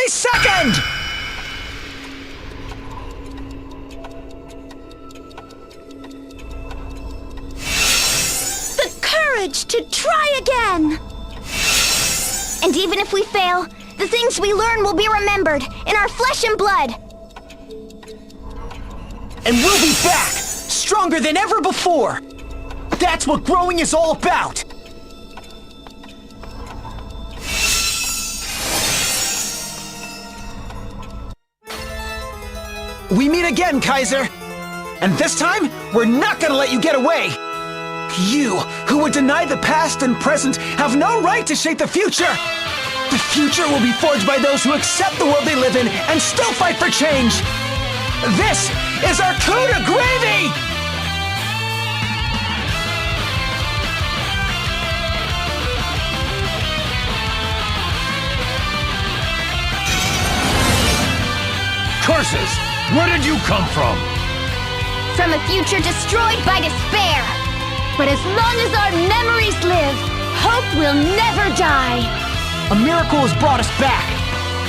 every second! The courage to try again! And even if we fail, the things we learn will be remembered in our flesh and blood. And we'll be back, stronger than ever before. That's what growing is all about. We meet again, Kaiser. And this time, we're not gonna let you get away. You, who would deny the past and present, have no right to shape the future. The future will be forged by those who accept the world they live in and still fight for change. This is our coup de gravy! Curses! Where did you come from? From a future destroyed by despair. But as long as our memories live, hope will never die. A miracle has brought us back,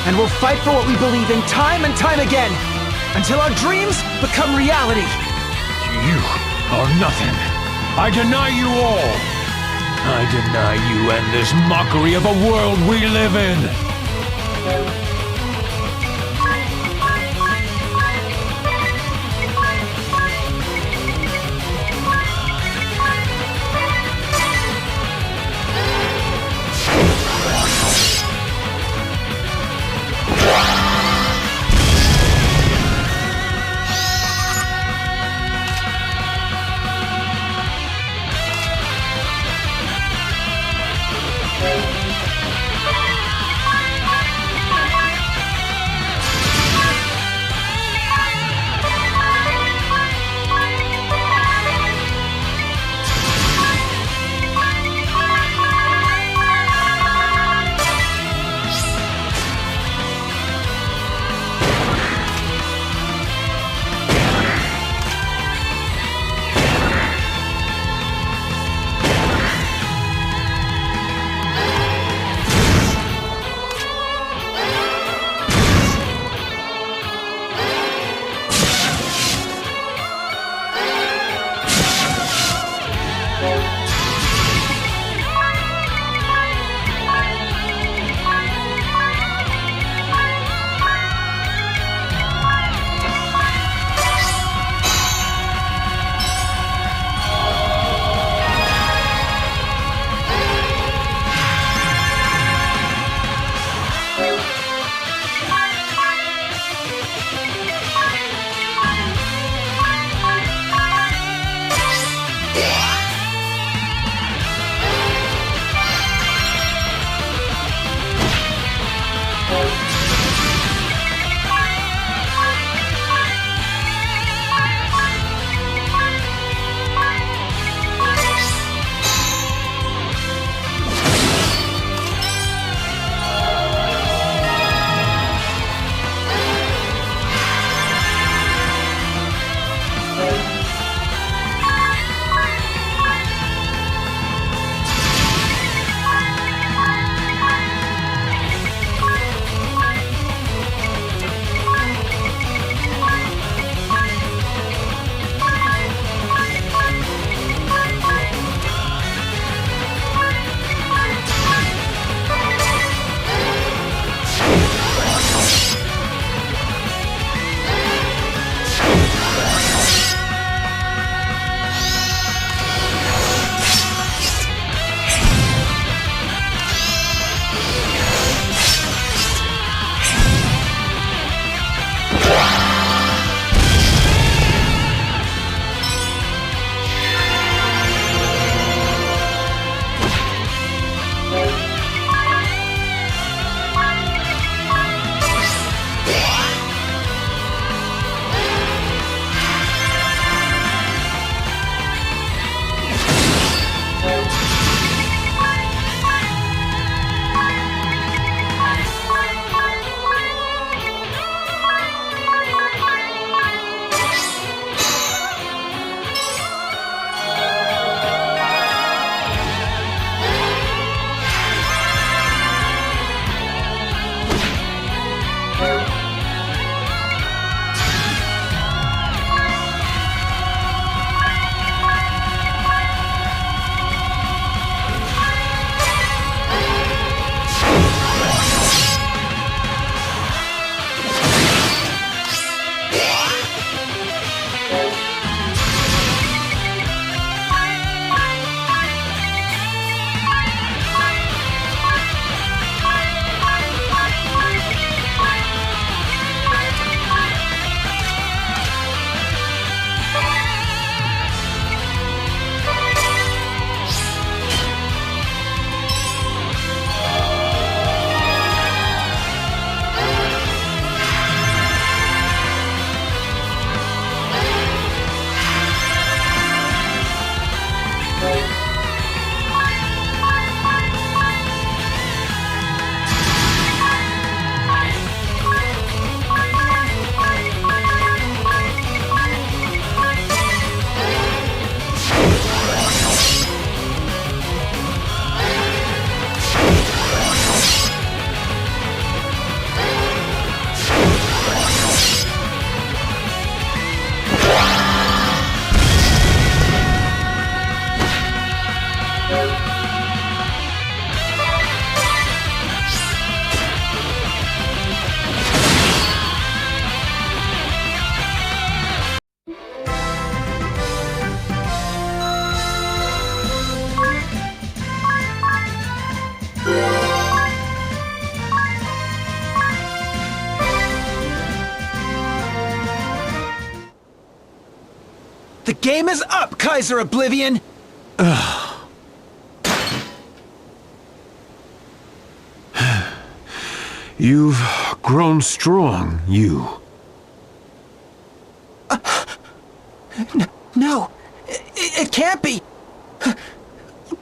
and we'll fight for what we believe in time and time again, until our dreams become reality. You are nothing. I deny you all. I deny you and this mockery of a world we live in. The game is up, Kaiser Oblivion! You've grown strong, you. No, it can't be.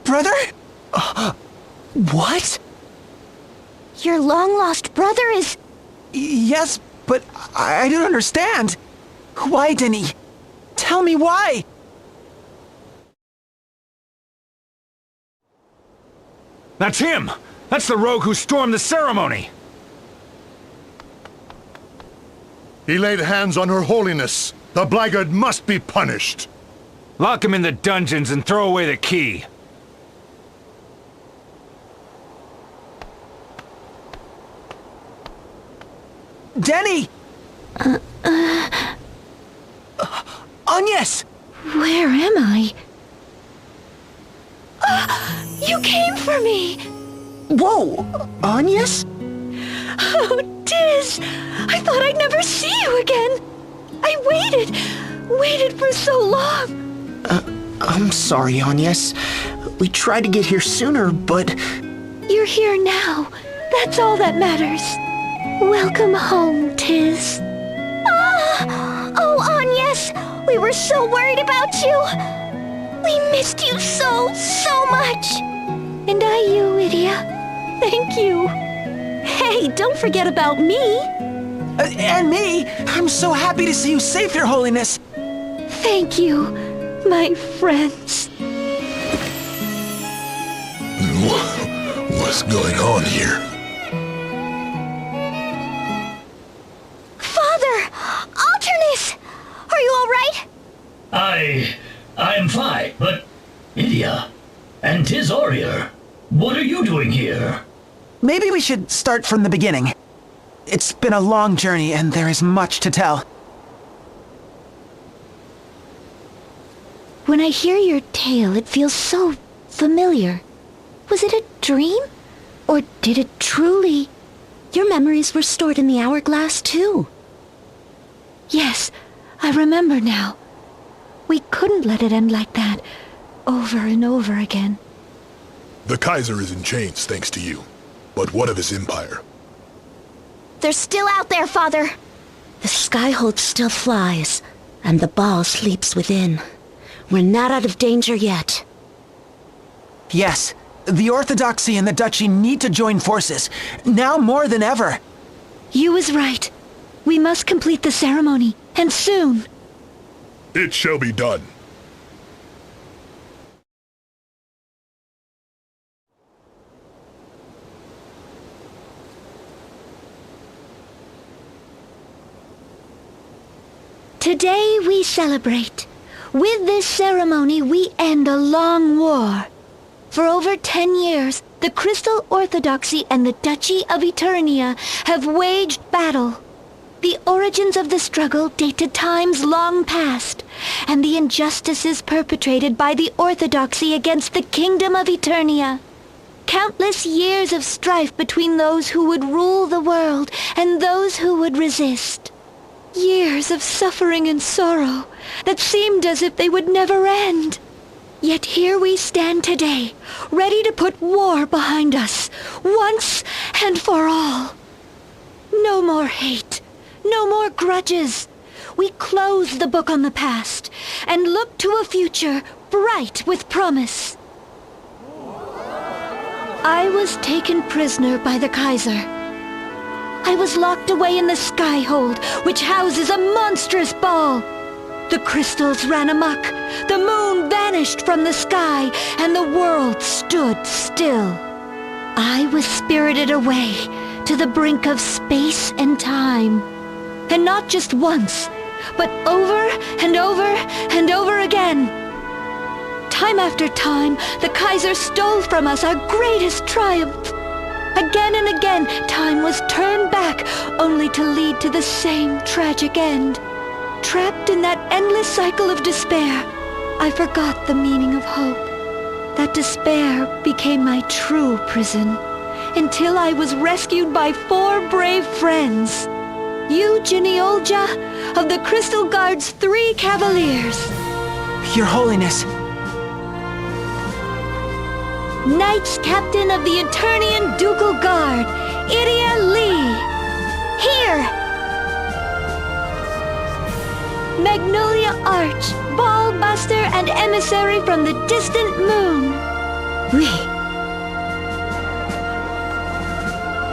Brother? What? Your long-lost brother is... Yes, but I don't understand. Why, Denny? Tell me why! That's him! That's the rogue who stormed the ceremony! He laid hands on her holiness. The blackguard must be punished. Lock him in the dungeons and throw away the key. Denny! Agnes! Where am I? You came for me! Whoa! Agnes? Oh, Tiz! I thought I'd never see you again! I waited for so long! I'm sorry, Agnes. We tried to get here sooner, but... You're here now. That's all that matters. Welcome home, Tiz. Oh, Agnes! We were so worried about you! We missed you so much! And you, Idia. Thank you. Hey, don't forget about me! And me! I'm so happy to see you safe, Your Holiness! Thank you, my friends. What's going on here? Father! Alternus! Are you all right? I'm fine, but... Idia and Tiz Aurier, what are you doing here? Maybe we should start from the beginning. It's been a long journey, and there is much to tell. When I hear your tale, it feels so familiar. Was it a dream? Or did it truly... Your memories were stored in the hourglass, too. Yes, I remember now. We couldn't let it end like that, over and over again. The Kaiser is in chains thanks to you. But what of his empire? They're still out there, Father. The Skyhold still flies, and the ball sleeps within. We're not out of danger yet. Yes, the Orthodoxy and the Duchy need to join forces, now more than ever. You was right. We must complete the ceremony, and soon. It shall be done. Today we celebrate. With this ceremony, we end a long war. For over 10 years, the Crystal Orthodoxy and the Duchy of Eternia have waged battle. The origins of the struggle date to times long past, and the injustices perpetrated by the Orthodoxy against the Kingdom of Eternia. Countless years of strife between those who would rule the world and those who would resist. Years of suffering and sorrow that seemed as if they would never end. Yet here we stand today, ready to put war behind us, once and for all. No more hate, no more grudges. We close the book on the past and look to a future bright with promise. I was taken prisoner by the Kaiser. I was locked away in the Skyhold, which houses a monstrous ball. The crystals ran amok, the moon vanished from the sky, and the world stood still. I was spirited away to the brink of space and time. And not just once, but over and over and over again. Time after time, the Kaiser stole from us our greatest triumph. Again and again, time was turned back, only to lead to the same tragic end. Trapped in that endless cycle of despair, I forgot the meaning of hope. That despair became my true prison, until I was rescued by 4 brave friends. You, Ginny Olja, of the Crystal Guard's 3 Cavaliers. Your Holiness. Knights Captain of the Eternian Ducal Guard, Iria Lee. Here! Magnolia Arch, Ball Buster and Emissary from the distant moon. We.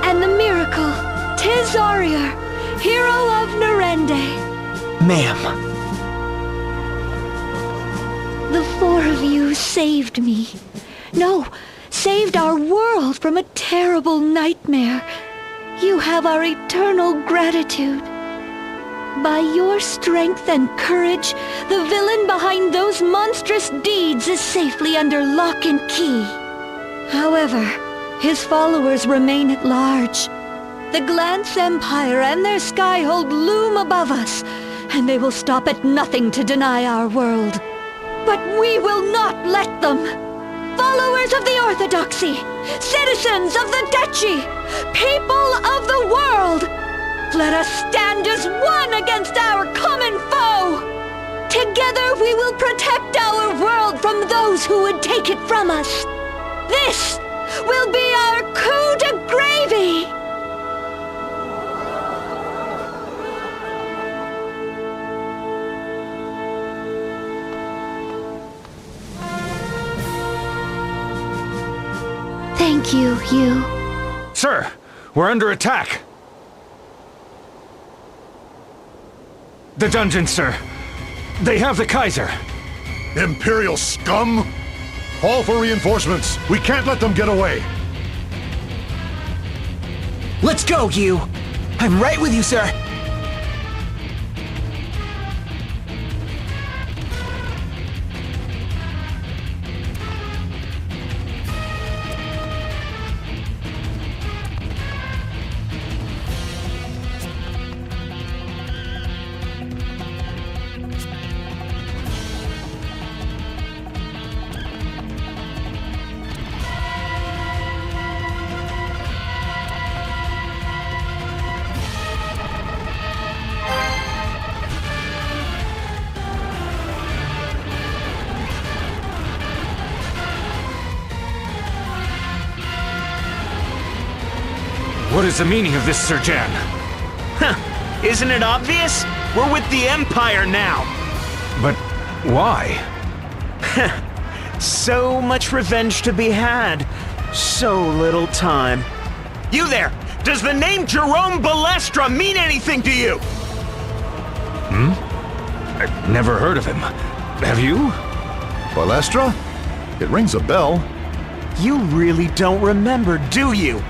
And the Miracle, Tizorier, Hero of Narende. Ma'am. The four of you saved me. No, saved our world from a terrible nightmare. You have our eternal gratitude. By your strength and courage, the villain behind those monstrous deeds is safely under lock and key. However, his followers remain at large. The Glance Empire and their Skyhold loom above us, and they will stop at nothing to deny our world. But we will not let them! Followers of the Orthodoxy, citizens of the Duchy, people of the world, let us stand as one against our common foe! Together we will protect our world from those who would take it from us. This will be our coup de gravy! Thank you, you. Sir, we're under attack. The dungeon, sir. They have the Kaiser. Imperial scum! Call for reinforcements. We can't let them get away. Let's go, you! I'm right with you, sir. What is the meaning of this, Sir Jan? Huh. Isn't it obvious? We're with the Empire now. But why? So much revenge to be had. So little time. You there! Does the name Jerome Balestra mean anything to you? I've never heard of him. Have you? Balestra? It rings a bell. You really don't remember, do you?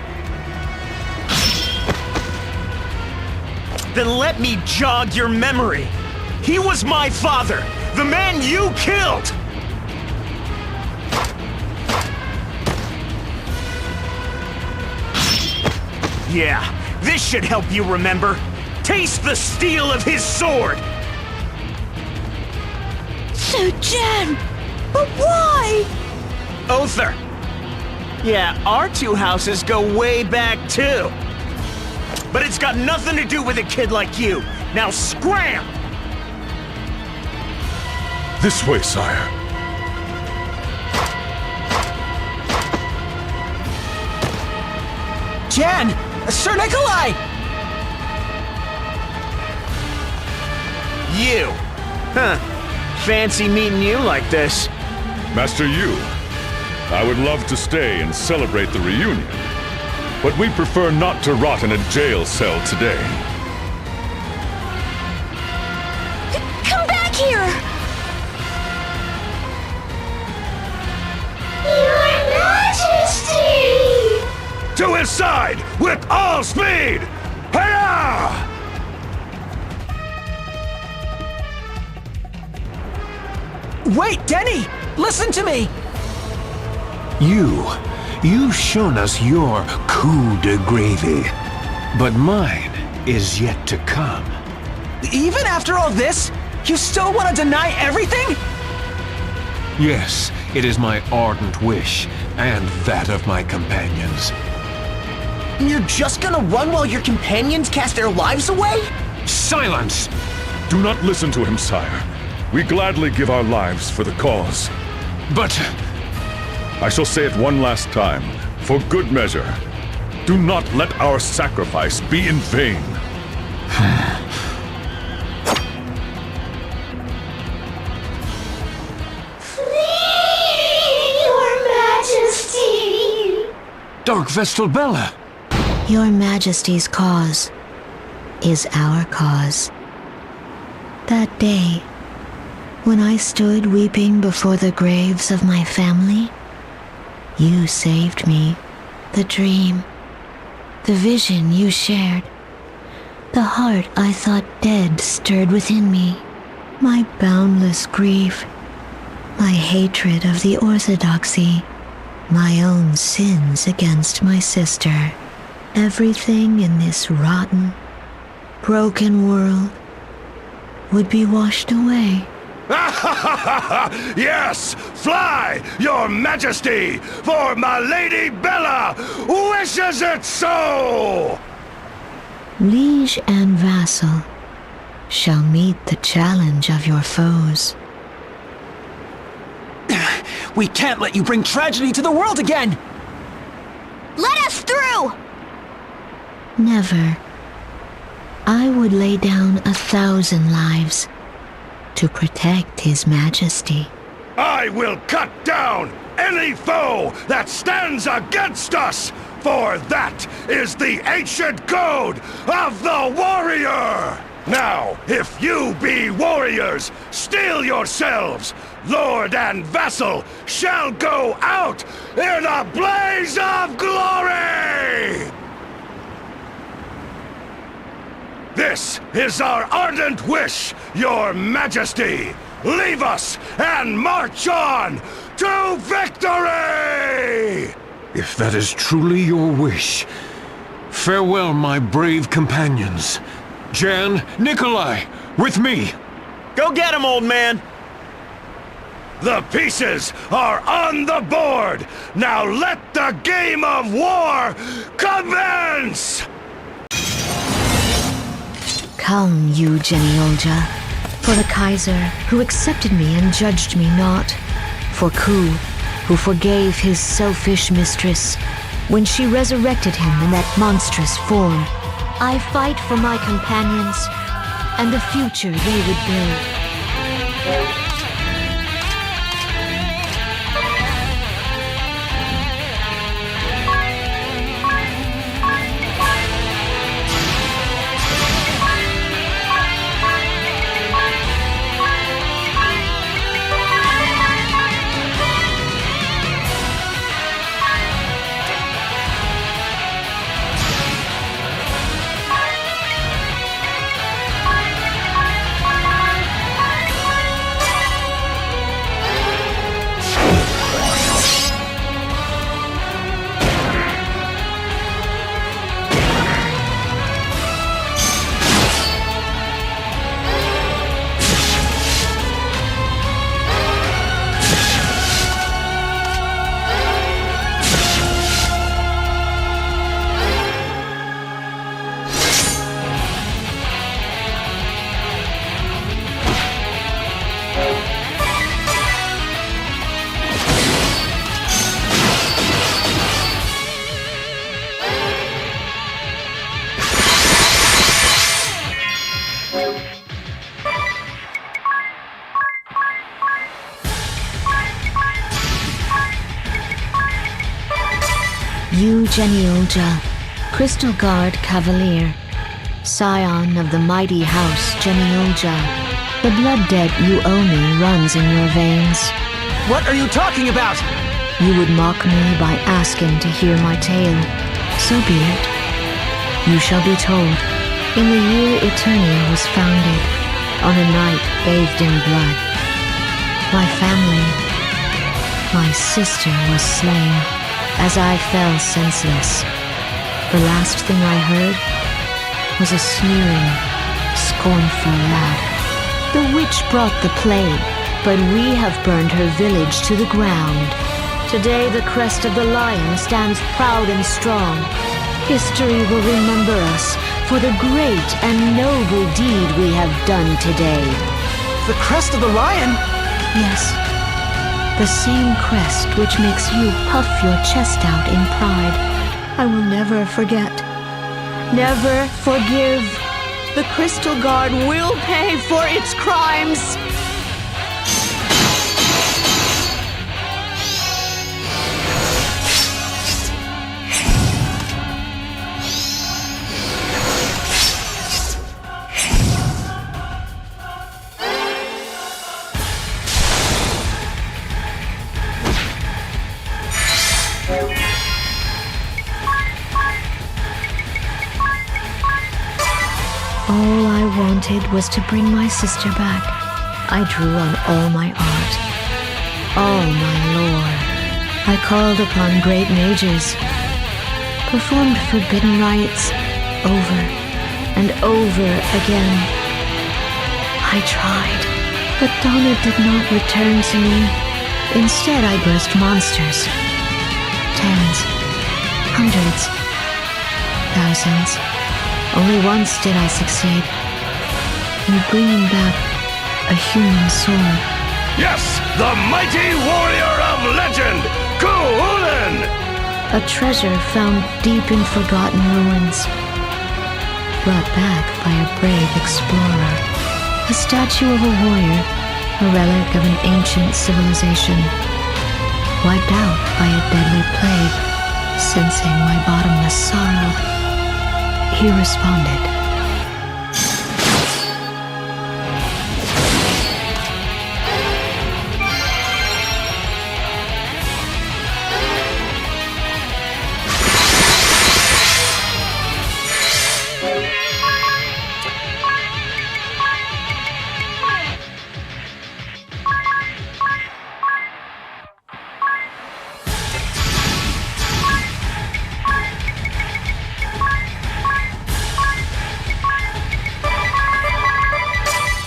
Then let me jog your memory. He was my father, the man you killed! Yeah, this should help you remember. Taste the steel of his sword! Sir Jan! But why? Other. Yeah, our two houses go way back too. But it's got nothing to do with a kid like you. Now scram! This way, sire. Jan! Sir Nikolai! You. Huh. Fancy meeting you like this. Master Yu, I would love to stay and celebrate the reunion, but we prefer not to rot in a jail cell today. Come back here! Your Majesty! To his side with all speed! Hiya! Wait, Denny! Listen to me! You've shown us your coup de gravy, but mine is yet to come. Even after all this, you still want to deny everything? Yes, it is my ardent wish, and that of my companions. You're just gonna run while your companions cast their lives away? Silence! Do not listen to him, sire. We gladly give our lives for the cause. But I shall say it one last time, for good measure. Do not let our sacrifice be in vain. Your Majesty! Dark Vestal Bella! Your Majesty's cause is our cause. That day, when I stood weeping before the graves of my family, you saved me. The dream, the vision you shared, the heart I thought dead stirred within me. My boundless grief, my hatred of the Orthodoxy, my own sins against my sister. Everything in this rotten, broken world would be washed away. Yes! Fly, Your Majesty! For my Lady Bella wishes it so! Liege and vassal shall meet the challenge of your foes. We can't let you bring tragedy to the world again! Let us through! Never. I would lay down 1,000 lives to protect His Majesty. I will cut down any foe that stands against us, for that is the ancient code of the warrior! Now, if you be warriors, steel yourselves! Lord and vassal shall go out in a blaze of glory! This is our ardent wish, Your Majesty! Leave us and march on to victory! if that is truly your wish, farewell, my brave companions. Jan, Nikolai, with me! Go get him, old man! The pieces are on the board! Now let the game of war commence! Come, you Geniolja, for the Kaiser, who accepted me and judged me not, for Coup, who forgave his selfish mistress when she resurrected him in that monstrous form. I fight for my companions and the future they would build. You, Geniolja, Crystal Guard Cavalier, scion of the mighty house Geniolja, the blood debt you owe me runs in your veins. What are you talking about? You would mock me by asking to hear my tale. So be it. You shall be told. In the year Eternia was founded, on a night bathed in blood, my family, my sister was slain. As I fell senseless, the last thing I heard was a sneering, scornful laugh. The witch brought the plague, but we have burned her village to the ground. Today the crest of the lion stands proud and strong. History will remember us for the great and noble deed we have done today. The crest of the lion? Yes. The same crest which makes you puff your chest out in pride. I will never forget. Never forgive. The Crystal Guard will pay for its crimes. All I wanted was to bring my sister back. I drew on all my art, all my lore. I called upon great mages, performed forbidden rites over and over again. I tried, but Donna did not return to me. Instead, I birthed monsters. Tens, hundreds, thousands. Only once did I succeed in bringing back a human soul. Yes, the mighty warrior of legend, Chulainn! A treasure found deep in forgotten ruins, brought back by a brave explorer. A statue of a warrior, a relic of an ancient civilization, wiped out by a deadly plague. Sensing my bottomless sorrow, he responded.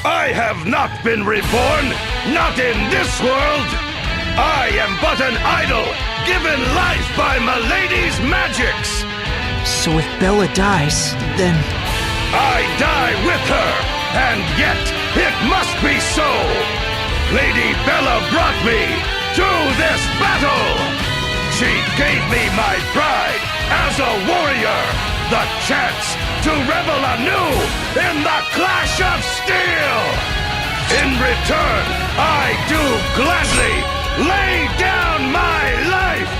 I have not been reborn, not in this world. I am but an idol, given life by Milady's magics. So if Bella dies, then... I die with her, and yet it must be so. Lady Bella brought me to this battle. She gave me my pride as a warrior, the chance to revel anew in the clash of steel. In return, I do gladly lay down my life.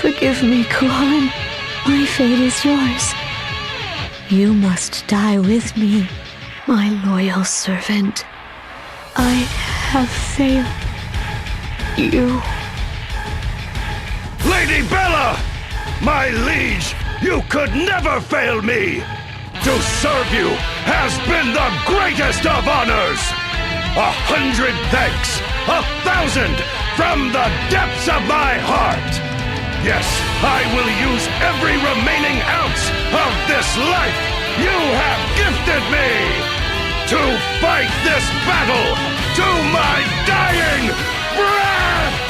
Forgive me, Chulainn. My fate is yours. You must die with me, my loyal servant. I have failed you. Lady Bella! My liege, you could never fail me! To serve you has been the greatest of honors! 100 thanks! 1,000 from the depths of my heart! Yes, I will use every remaining ounce of this life you have gifted me to fight this battle to my dying breath!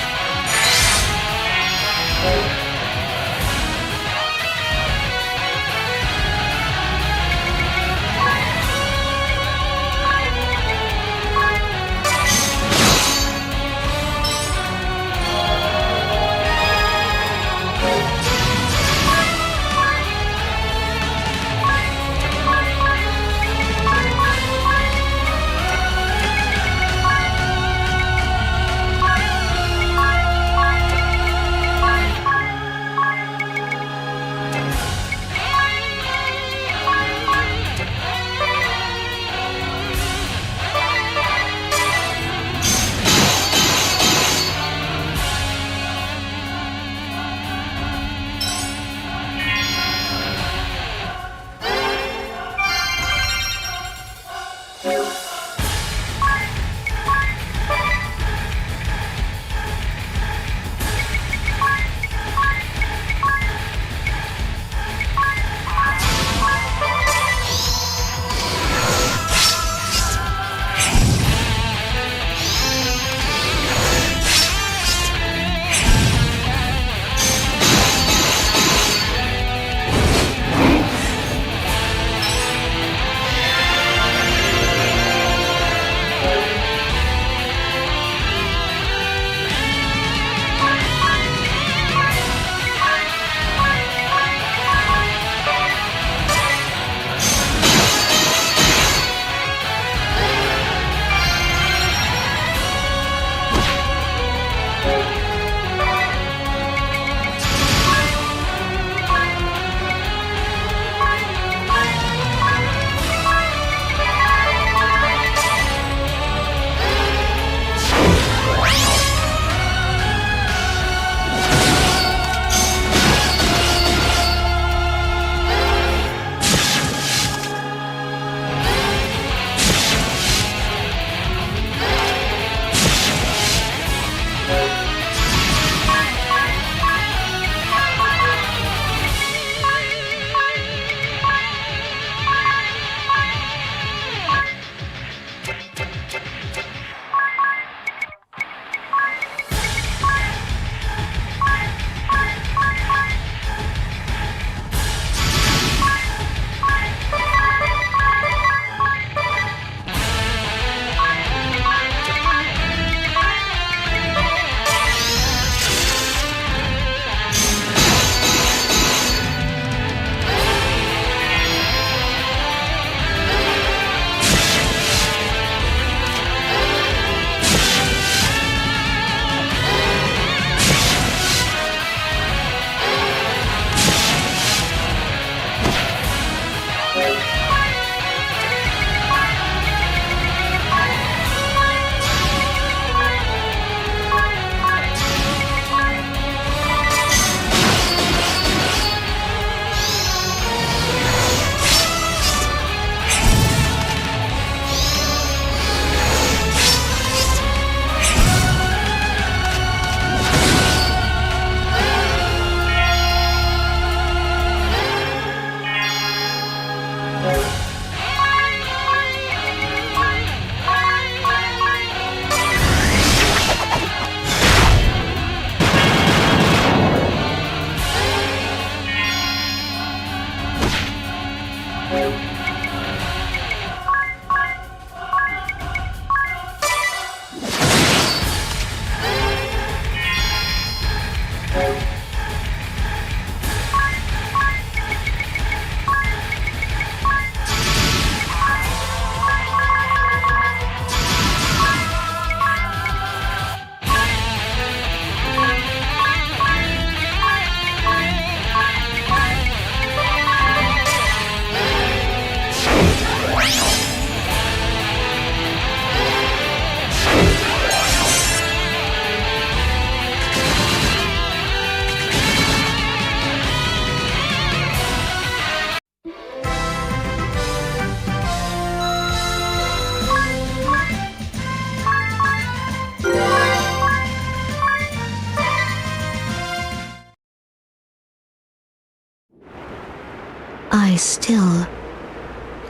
still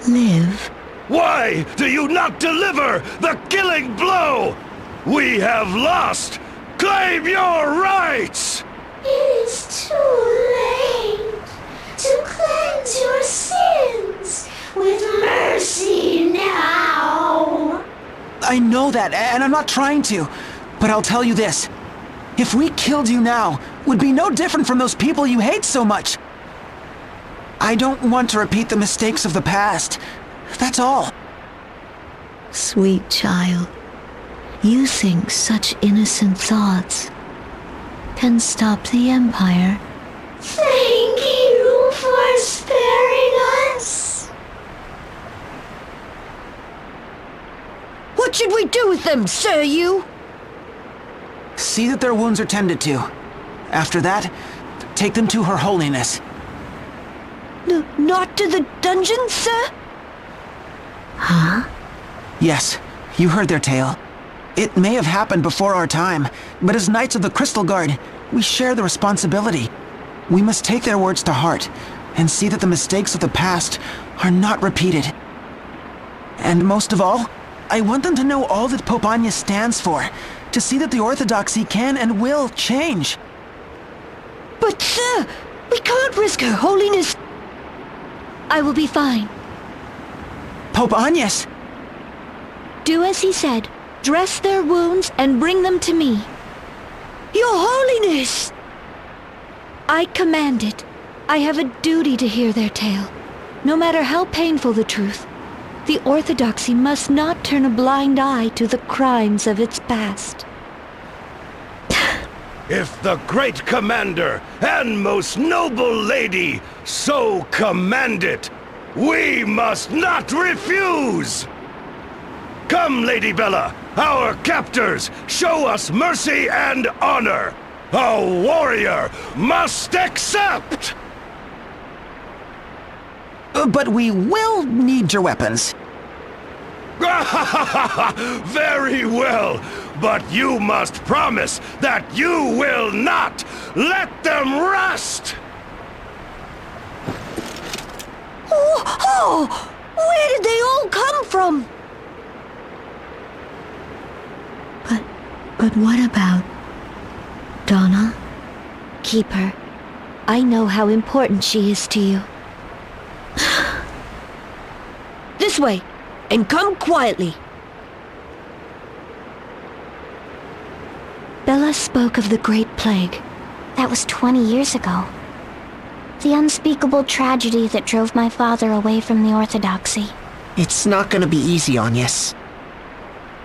live. Why do you not deliver the killing blow? We have lost! Claim your rights! It is too late to cleanse your sins with mercy now. I know that, and I'm not trying to. But I'll tell you this. If we killed you now, would be no different from those people you hate so much. I don't want to repeat the mistakes of the past. That's all. Sweet child, you think such innocent thoughts can stop the Empire? Thank you for sparing us. What should we do with them, Sir You? See that their wounds are tended to. After that, take them to Her Holiness. Not to the dungeon, sir? Huh? Yes, you heard their tale. It may have happened before our time, but as Knights of the Crystal Guard, we share the responsibility. We must take their words to heart, and see that the mistakes of the past are not repeated. And most of all, I want them to know all that Pope Anya stands for, to see that the Orthodoxy can and will change. But, sir, we can't risk Her Holiness. I will be fine. Pope Anyas! Do as he said. Dress their wounds and bring them to me. Your Holiness! I command it. I have a duty to hear their tale. No matter how painful the truth, the Orthodoxy must not turn a blind eye to the crimes of its past. If the great commander and most noble lady so command it, we must not refuse! Come, Lady Bella, our captors, show us mercy and honor! A warrior must accept! But we will need your weapons. Very well, but you must promise that you will not let them rust! Oh! Where did they all come from? But what about Donna? Keep her. I know how important she is to you. This way, and come quietly. Bella spoke of the Great Plague. That was 20 years ago. The unspeakable tragedy that drove my father away from the Orthodoxy. It's not gonna be easy, Anyas.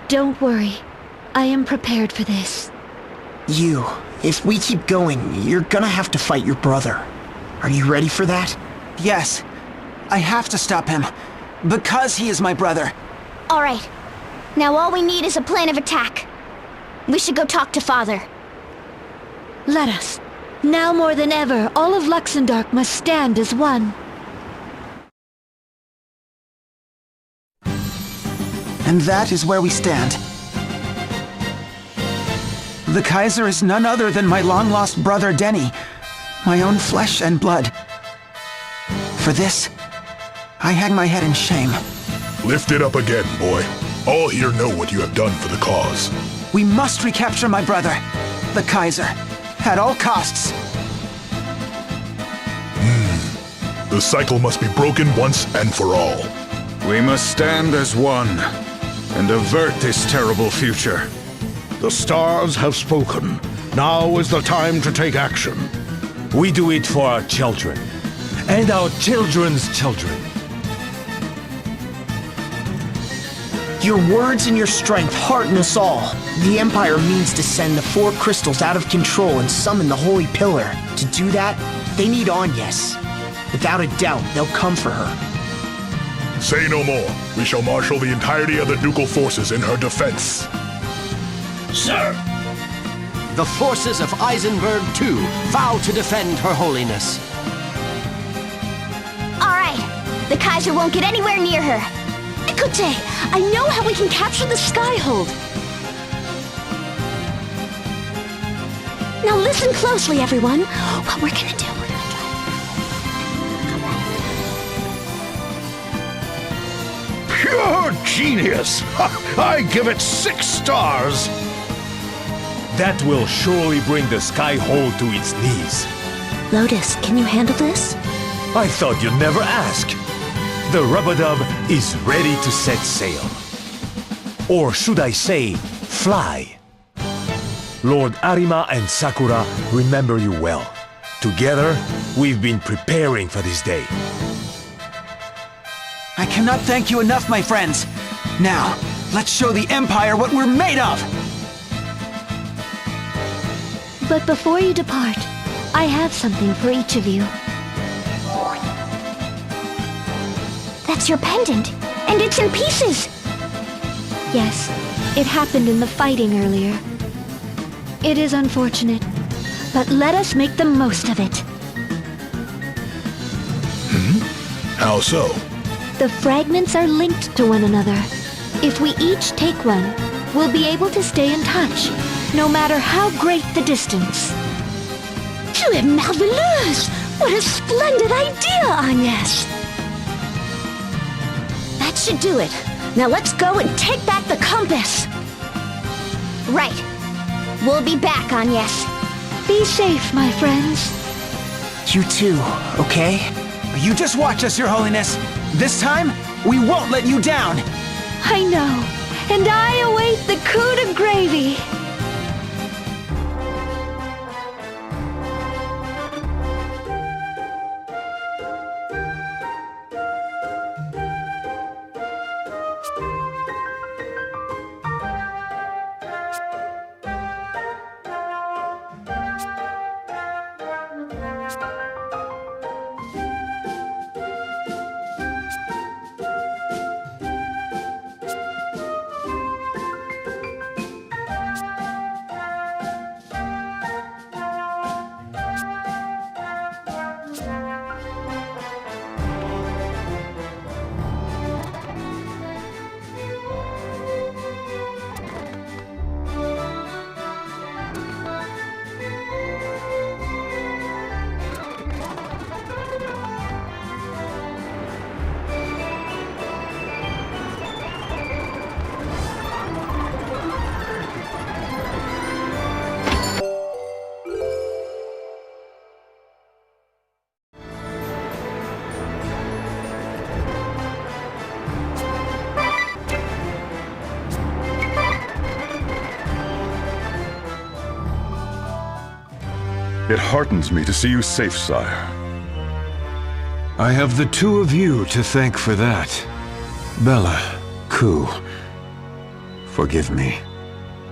Don't worry. I am prepared for this. If we keep going, you're gonna have to fight your brother. Are you ready for that? Yes. I have to stop him. Because he is my brother. Alright. Now all we need is a plan of attack. We should go talk to Father. Let us. Now more than ever, all of Luxembourg must stand as one. And that is where we stand. The Kaiser is none other than my long-lost brother Denny, my own flesh and blood. For this, I hang my head in shame. Lift it up again, boy. All here know what you have done for the cause. We must recapture my brother, the Kaiser, at all costs. The cycle must be broken once and for all. We must stand as one and avert this terrible future. The stars have spoken. Now is the time to take action. We do it for our children, and our children's children. Your words and your strength hearten us all. The Empire means to send the 4 crystals out of control and summon the Holy Pillar. To do that, they need Anyas. Without a doubt, they'll come for her. Say no more. We shall marshal the entirety of the ducal forces in her defense. Sir! The forces of Eisenberg, too, vow to defend Her Holiness. Alright. The Kaiser won't get anywhere near her. Écoutez, I know how we can capture the Skyhold. Now listen closely, everyone. What we're gonna do, genius! I give it 6 stars! That will surely bring the Sky Hold to its knees. Lotus, can you handle this? I thought you'd never ask. The Rub-a-Dub is ready to set sail. Or should I say, fly. Lord Arima and Sakura remember you well. Together, we've been preparing for this day. I cannot thank you enough, my friends. Now, let's show the Empire what we're made of! But before you depart, I have something for each of you. That's your pendant, and it's in pieces! Yes, it happened in the fighting earlier. It is unfortunate, but let us make the most of it. How so? The fragments are linked to one another. If we each take one, we'll be able to stay in touch, no matter how great the distance. Tu es marveleuse! What a splendid idea, Agnes! That should do it. Now let's go and take back the compass! Right. We'll be back, Agnes. Be safe, my friends. You too, okay? You just watch us, Your Holiness. This time, we won't let you down. I know, and I await the coup de gravy. It heartens me to see you safe, sire. I have the two of you to thank for that. Bella, Coup, forgive me.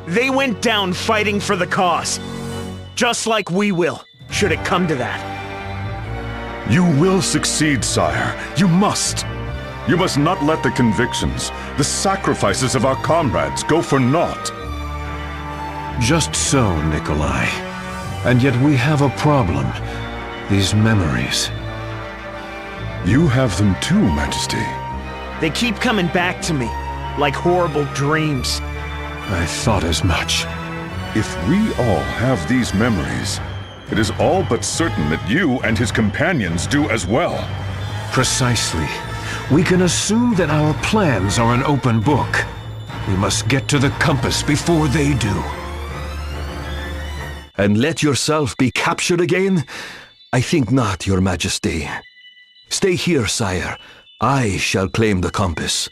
They went down fighting for the cause. Just like we will, should it come to that. You will succeed, sire. You must. You must not let the convictions, the sacrifices of our comrades go for naught. Just so, Nikolai. And yet we have a problem. These memories. You have them too, Majesty. They keep coming back to me, like horrible dreams. I thought as much. If we all have these memories, it is all but certain that you and his companions do as well. Precisely. We can assume that our plans are an open book. We must get to the compass before they do. And let yourself be captured again? I think not, Your Majesty. Stay here, sire. I shall claim the compass.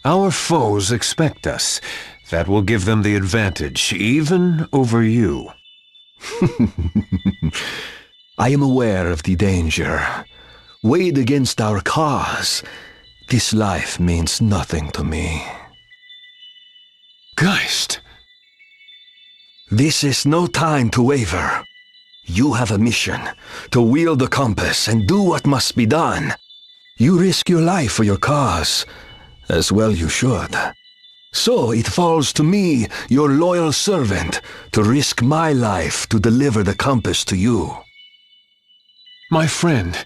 Our foes expect us. That will give them the advantage, even over you. I am aware of the danger. Weighed against our cause, this life means nothing to me. Geist! This is no time to waver. You have a mission, to wield the compass and do what must be done. You risk your life for your cause, as well you should. So it falls to me, your loyal servant, to risk my life to deliver the compass to you. My friend,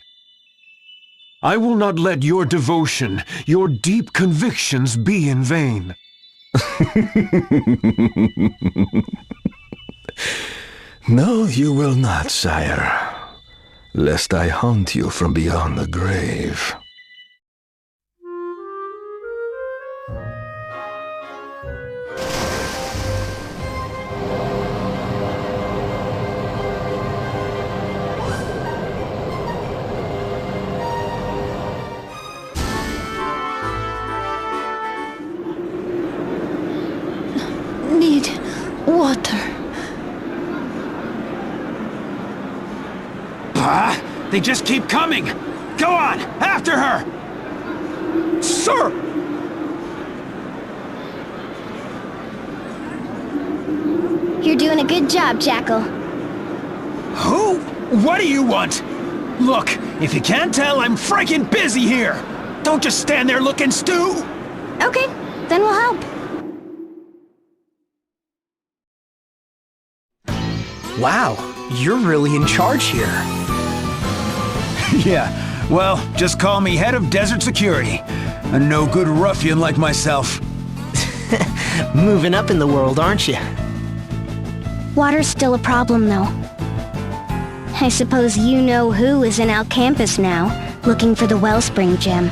I will not let your devotion, your deep convictions be in vain. No, you will not, sire, lest I haunt you from beyond the grave. Water. They just keep coming! Go on, after her! Sir! You're doing a good job, Jackal. Who? What do you want? Look, if you can't tell, I'm freaking busy here! Don't just stand there looking stew! Okay, then we'll help. Wow, you're really in charge here. Yeah, well, just call me head of desert security. A no-good ruffian like myself. Moving up in the world, aren't you? Water's still a problem, though. I suppose you know who is in Al-Khampis now, looking for the Wellspring Gem.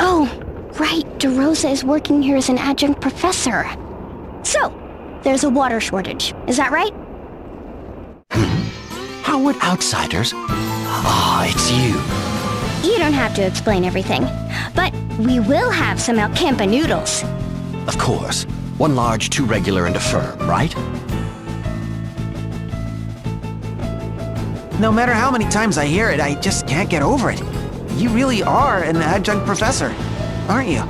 Oh, right, DeRosa is working here as an adjunct professor. So, there's a water shortage, is that right? How would outsiders? Ah, it's you. You don't have to explain everything, but we will have some Al-Khampa noodles. Of course. One large, two regular, and a firm, right? No matter how many times I hear it, I just can't get over it. You really are an adjunct professor, aren't you?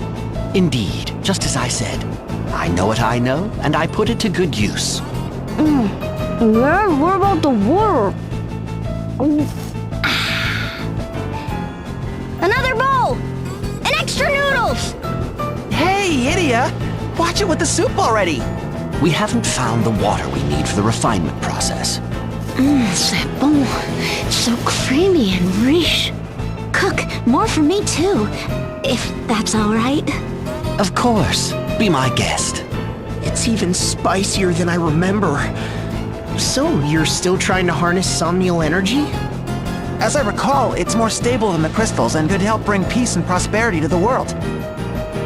Indeed, just as I said. I know what I know, and I put it to good use. Yeah, what about the water? Another bowl! And extra noodles! Hey, Idia! Watch it with the soup already! We haven't found the water we need for the refinement process. C'est bon. So creamy and rich. Cook, more for me too, if that's all right. Of course. Be my guest. It's even spicier than I remember. So, you're still trying to harness somnial energy? As I recall, it's more stable than the crystals and could help bring peace and prosperity to the world.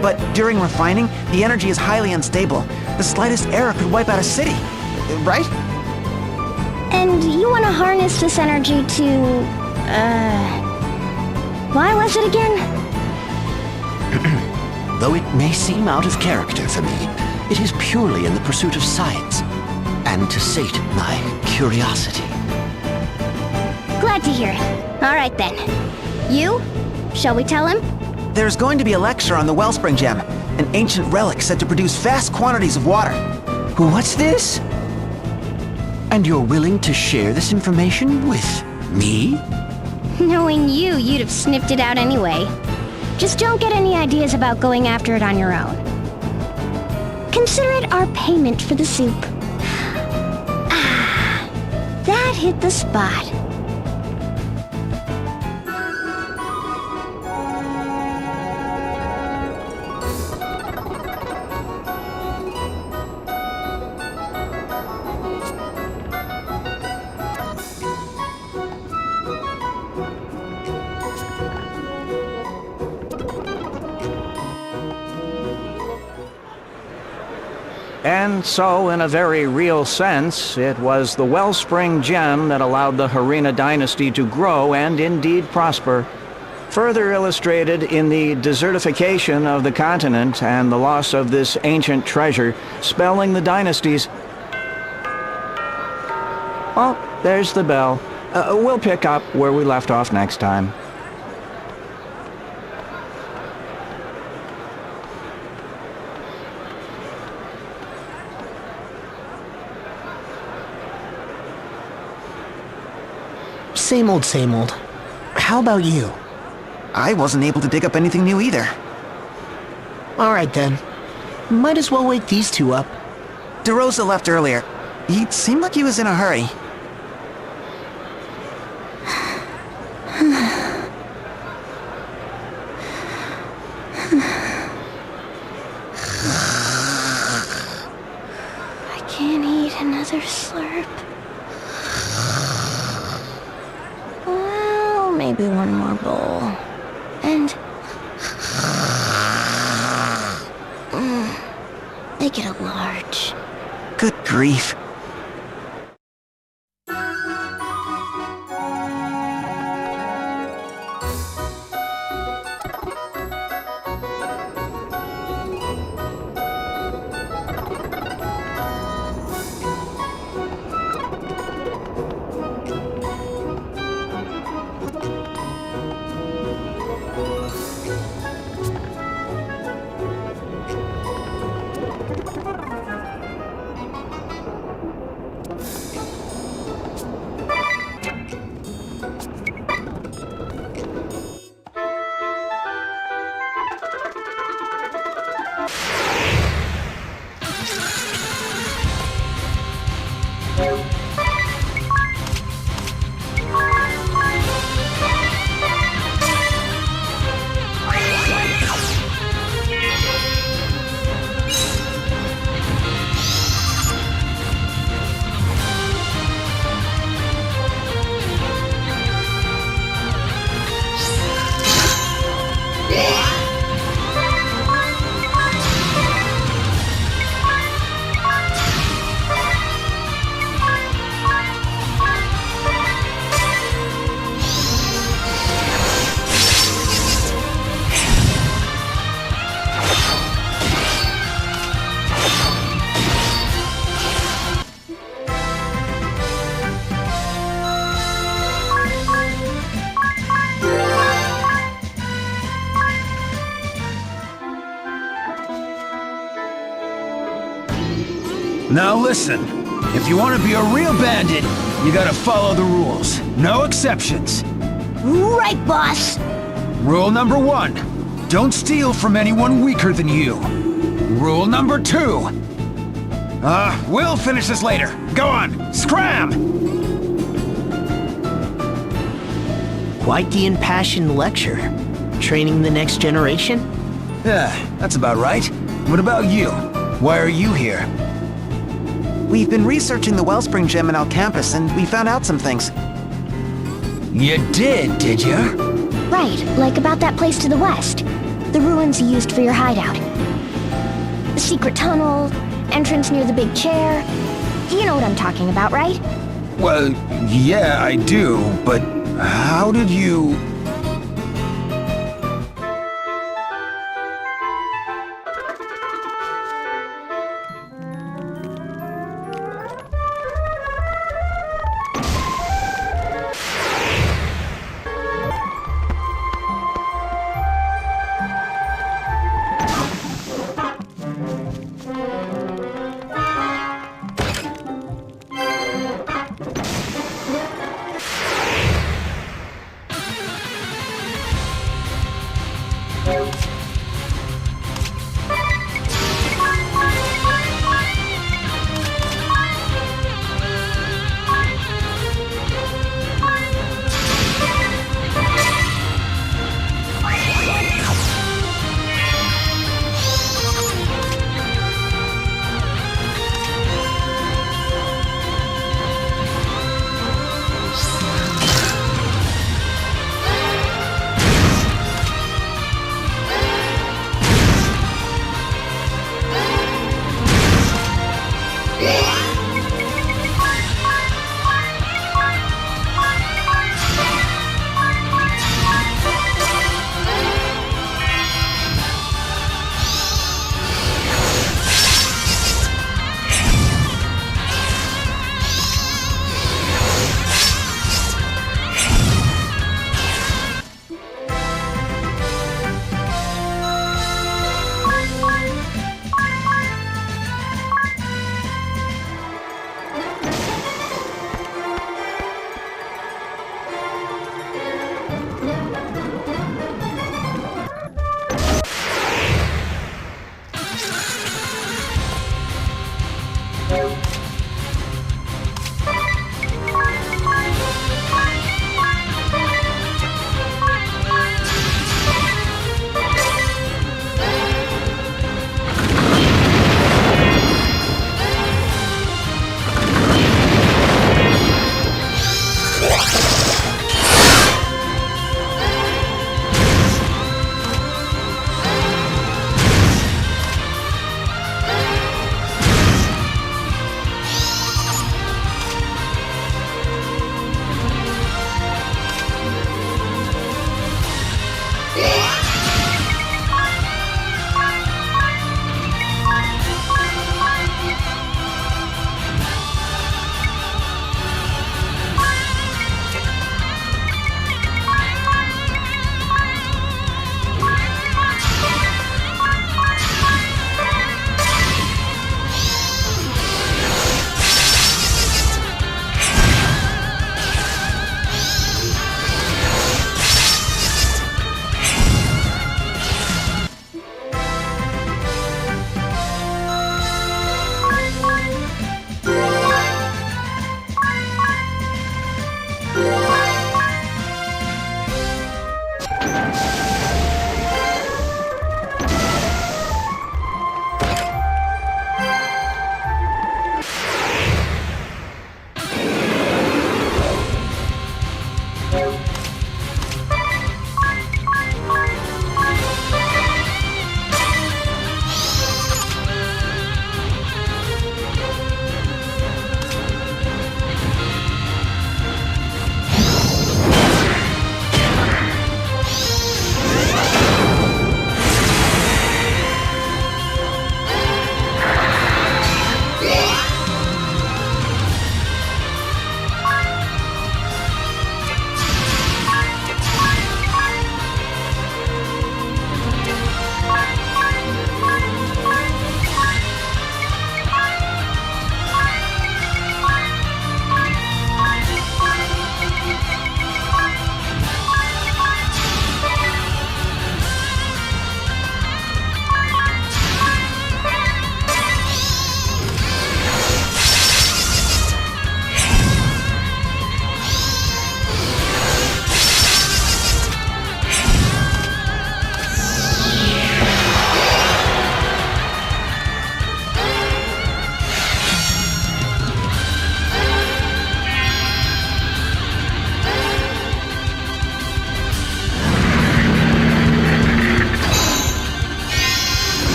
But during refining, the energy is highly unstable. The slightest error could wipe out a city, right? And you want to harness this energy to... Why was it again? Though it may seem out of character for me, it is purely in the pursuit of science. and to sate my curiosity. Glad to hear it. All right then. You? Shall we tell him? There's going to be a lecture on the Wellspring Gem, an ancient relic said to produce vast quantities of water. What's this? And you're willing to share this information with me? Knowing you, you'd have sniffed it out anyway. Just don't get any ideas about going after it on your own. Consider it our payment for the soup. Ah, that hit the spot. And so, in a very real sense, it was the Wellspring Gem that allowed the Harena dynasty to grow and indeed prosper. Further illustrated in the desertification of the continent and the loss of this ancient treasure, spelling the dynasties. Oh, there's the bell. We'll pick up where we left off next time. Same old, same old. How about you? I wasn't able to dig up anything new either. Alright then. Might as well wake these two up. DeRosa left earlier. He seemed like he was in a hurry. I can't eat another slurp. Well, maybe one more bowl. And... make it a large. Good grief. Now listen, if you want to be a real bandit, you gotta follow the rules. No exceptions. Right, boss! Rule number 1, don't steal from anyone weaker than you. Rule number 2, we'll finish this later. Go on, scram! Quite the impassioned lecture. Training the next generation? Yeah, that's about right. What about you? Why are you here? We've been researching the Wellspring Gem in Al-Khampis, and we found out some things. You did you? Right, like about that place to the west. The ruins you used for your hideout. The secret tunnel, entrance near the big chair. You know what I'm talking about, right? Well, yeah, I do, but how did you...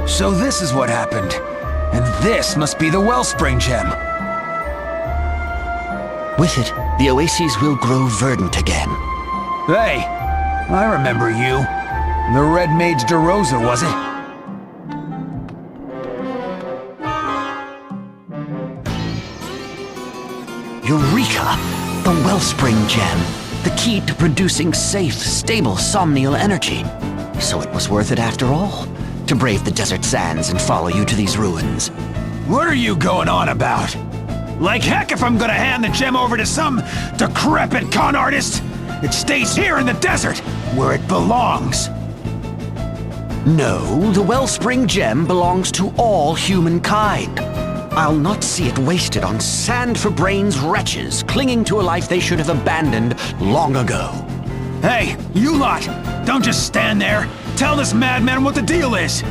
So this is what happened. And this must be the Wellspring Gem. With it, the Oasis will grow verdant again. Hey, I remember you. The Red Mage DeRosa, was it? Eureka! The Wellspring Gem. The key to producing safe, stable somnial energy. So it was worth it after all, to brave the desert sands and follow you to these ruins. What are you going on about? Like heck if I'm gonna hand the gem over to some decrepit con artist! It stays here in the desert, where it belongs. No, the Wellspring Gem belongs to all humankind. I'll not see it wasted on sand-for-brains wretches clinging to a life they should have abandoned long ago. Hey, you lot! Don't just stand there! Tell this madman what the deal is!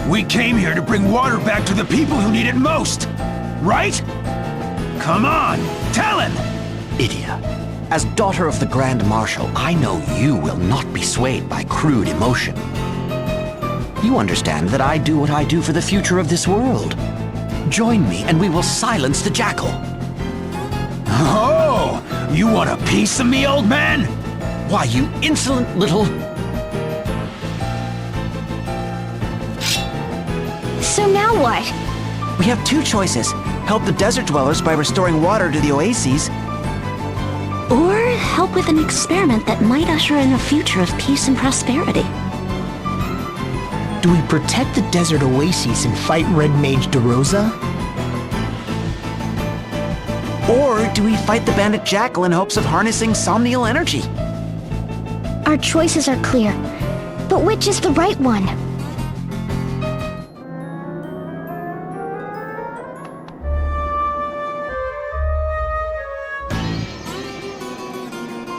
We came here to bring water back to the people who need it most! Right? Come on, tell him! Idia, as daughter of the Grand Marshal, I know you will not be swayed by crude emotion. You understand that I do what I do for the future of this world. Join me and we will silence the jackal. Oh! You want a piece of me, old man? Why, you insolent little... So now what? We have two choices. Help the desert dwellers by restoring water to the Oases. Or help with an experiment that might usher in a future of peace and prosperity. Do we protect the desert Oases and fight Red Mage DeRosa? Or do we fight the bandit jackal in hopes of harnessing somnial energy? Our choices are clear, but which is the right one?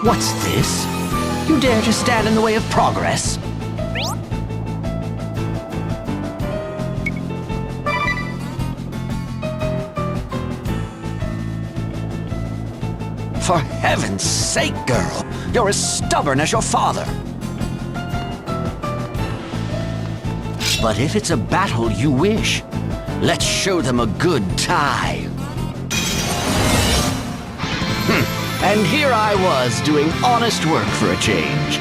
What's this? You dare to stand in the way of progress? For heaven's sake, girl, you're as stubborn as your father. But if it's a battle you wish, let's show them a good time. And here I was doing honest work for a change.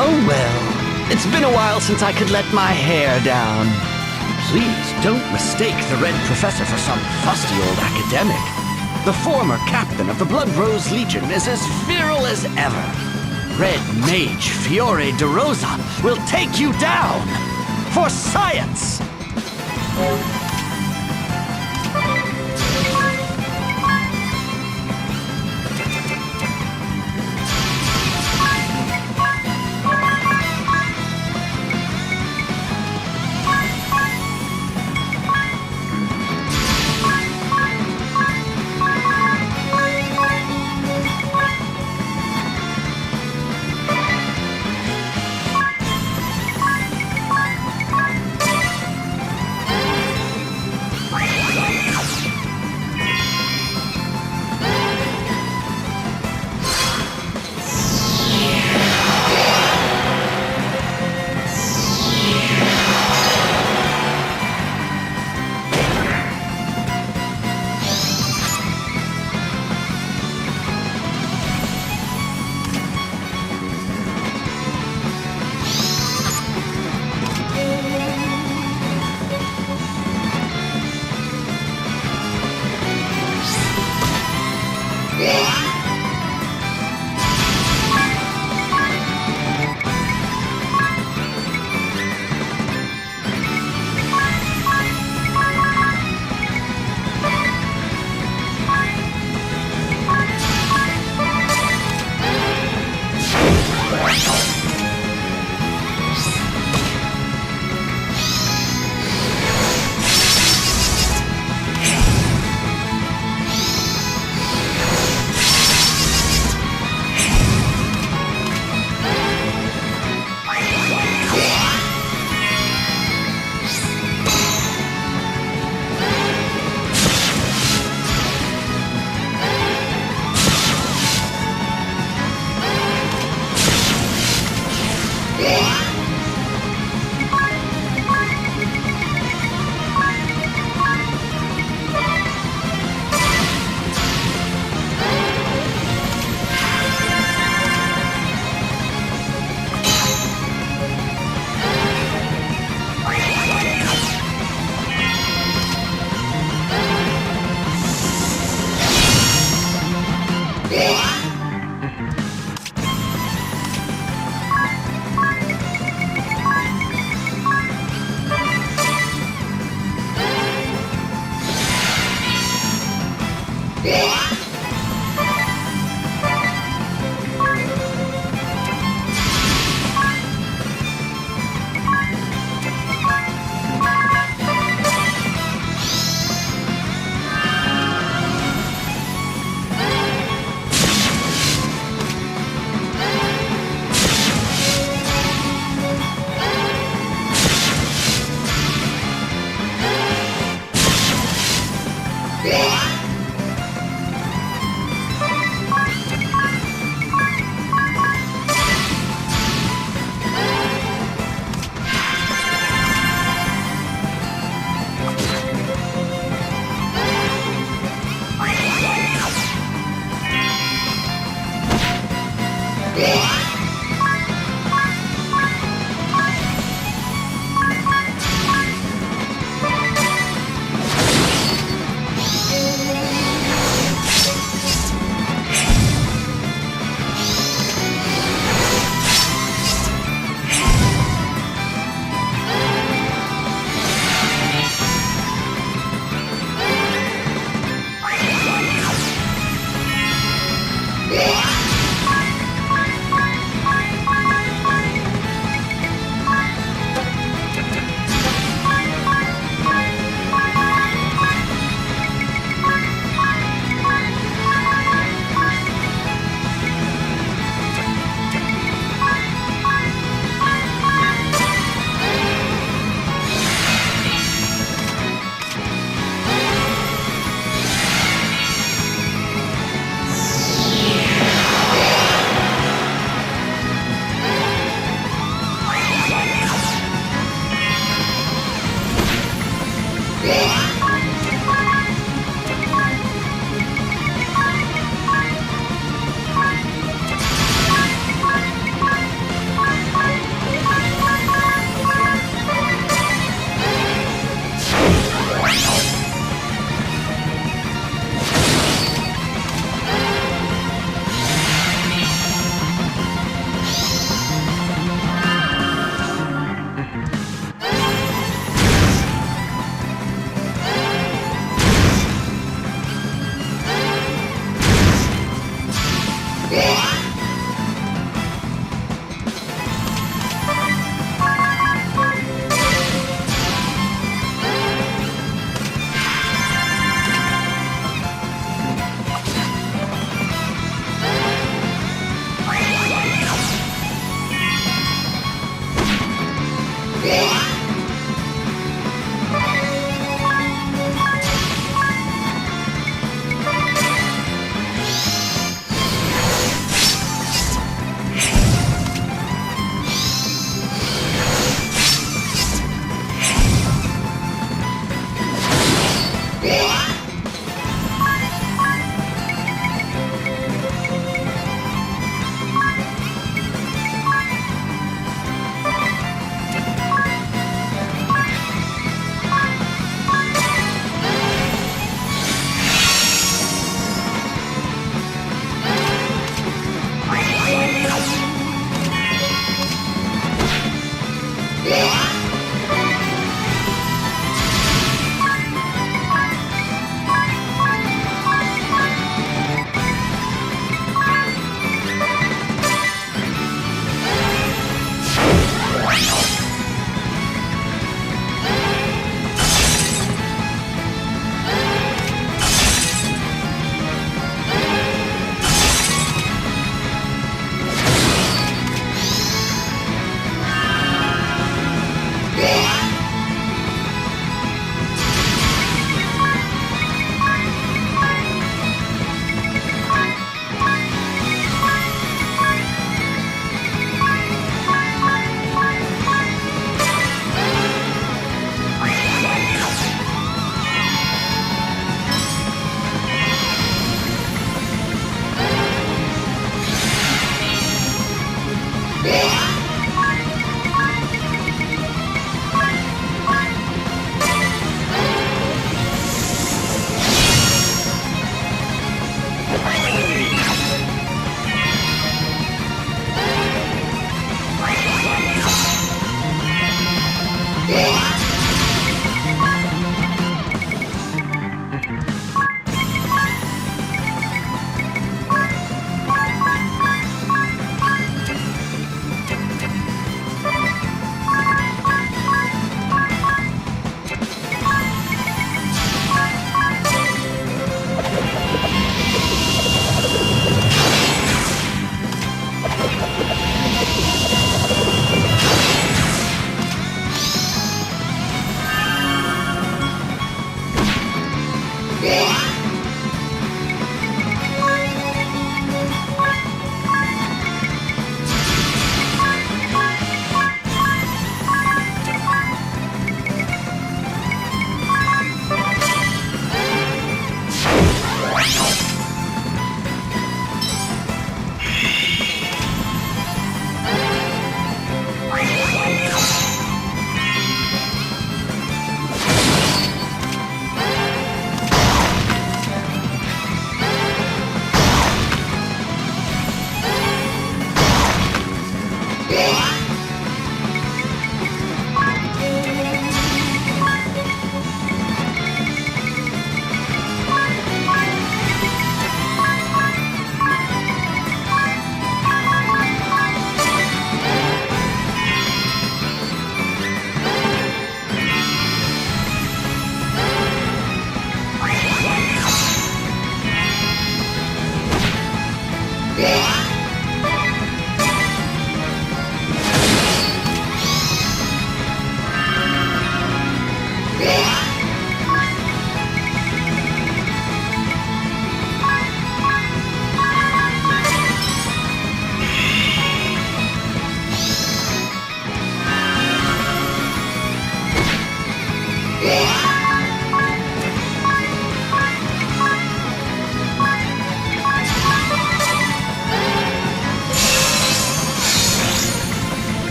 Oh well, it's been a while since I could let my hair down. Please don't mistake the Red Professor for some fusty old academic. The former captain of the Blood Rose Legion is as virile as ever. Red Mage Fiore DeRosa will take you down for science!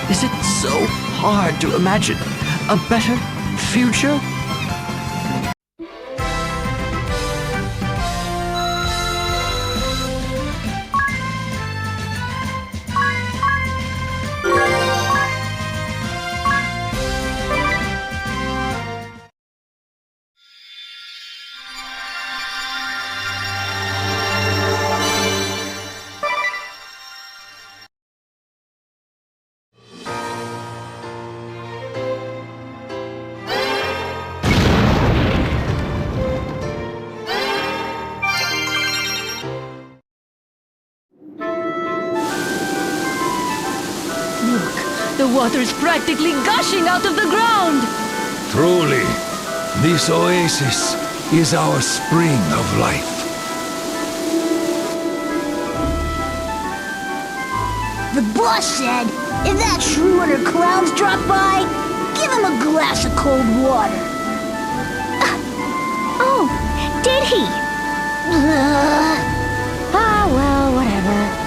Is it so hard to imagine a better future? The water's practically gushing out of the ground! Truly, this oasis is our spring of life. The boss said, if that shrew and her clowns drop by, give him a glass of cold water. Oh, did he? Ah, well, whatever.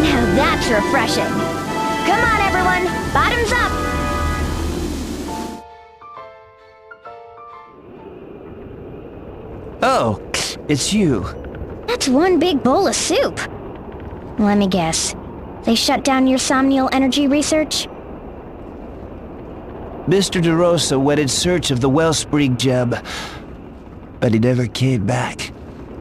Now that's refreshing. Come on, everyone. Bottoms up. Oh, it's you. That's one big bowl of soup. Let me guess. They shut down your somnial energy research? Mr. DeRosa went in search of the wellspring gem, but he never came back.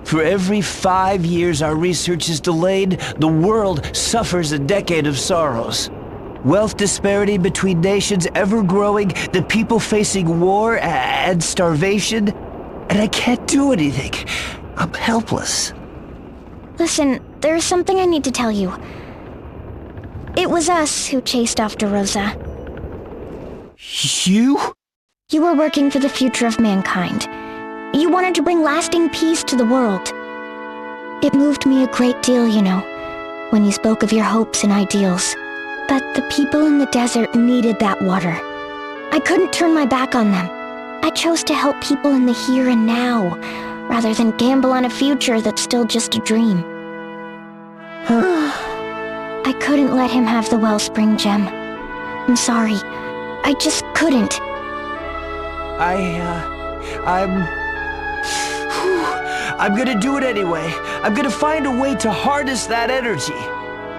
For every 5 years our research is delayed, the world suffers a decade of sorrows. Wealth disparity between nations ever growing, the people facing war and starvation, and I can't do anything. I'm helpless. Listen, there's something I need to tell you. It was us who chased off DeRosa. You? You were working for the future of mankind. You wanted to bring lasting peace to the world. It moved me a great deal, you know, when you spoke of your hopes and ideals. But the people in the desert needed that water. I couldn't turn my back on them. I chose to help people in the here and now, rather than gamble on a future that's still just a dream. I couldn't let him have the wellspring gem. I'm sorry. I just couldn't. I'm gonna do it anyway. I'm gonna find a way to harness that energy.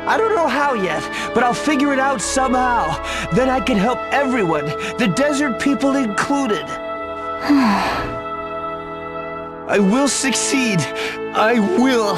I don't know how yet, but I'll figure it out somehow. Then I can help everyone, the desert people included. I will succeed. I will.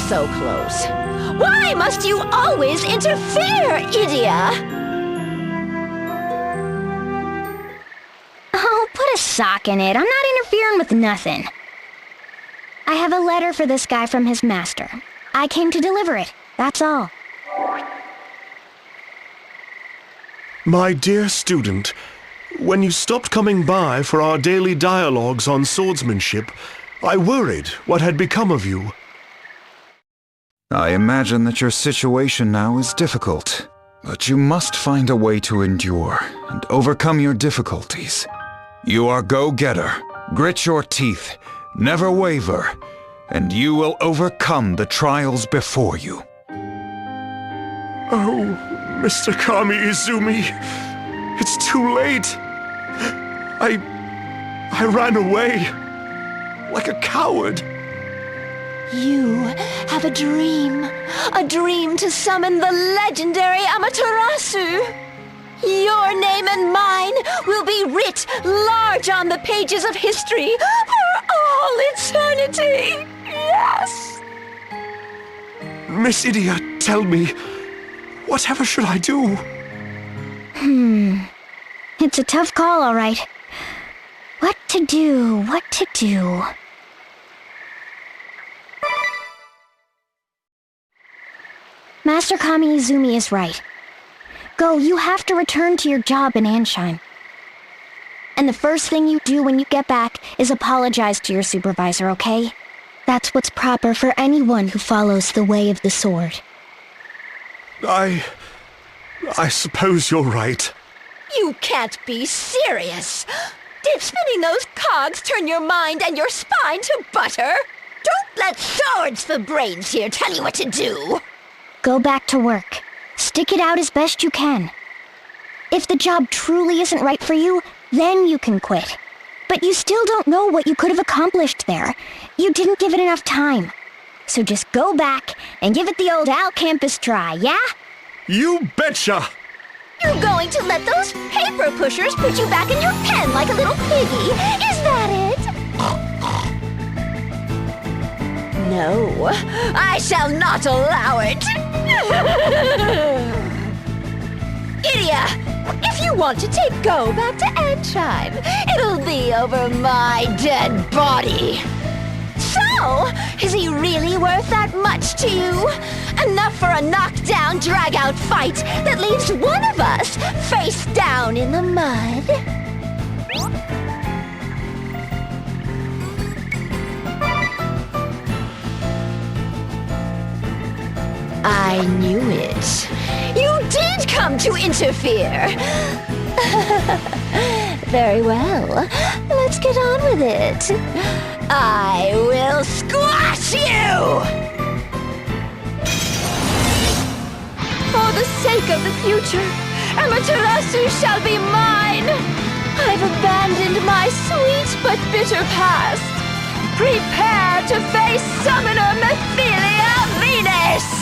so close. Why must you always interfere, Idia? Oh, put a sock in it. I'm not interfering with nothing. I have a letter for this guy from his master. I came to deliver it. That's all. My dear student, when you stopped coming by for our daily dialogues on swordsmanship, I worried what had become of you. I imagine that your situation now is difficult, but you must find a way to endure and overcome your difficulties. You are go-getter. Grit your teeth, never waver, and you will overcome the trials before you. Oh, Mr. Kami Izumi, it's too late. I ran away like a coward. You have a dream to summon the legendary Amaterasu. Your name and mine will be writ large on the pages of history for all eternity. Yes! Miss Idia, tell me, whatever should I do? It's a tough call, all right. What to do? Master Kami Izumi is right. Go, you have to return to your job in Ansheim. And the first thing you do when you get back is apologize to your supervisor, okay? That's what's proper for anyone who follows the way of the sword. I suppose you're right. You can't be serious. Did spinning those cogs turn your mind and your spine to butter? Don't let swords for brains here tell you what to do. Go back to work. Stick it out as best you can. If the job truly isn't right for you, then you can quit. But you still don't know what you could have accomplished there. You didn't give it enough time. So just go back and give it the old Al-Khampis try, yeah? You betcha! You're going to let those paper pushers put you back in your pen like a little piggy, is that it? No, I shall not allow it. Idia, if you want to take Go back to Ansheim, it'll be over my dead body. So, is he really worth that much to you? Enough for a knockdown, drag-out fight that leaves one of us face down in the mud? I knew it. You did come to interfere. Very well. Let's get on with it. I will squash you! For the sake of the future, Amaterasu shall be mine! I've abandoned my sweet but bitter past. Prepare to face Summoner Mephilia Venus!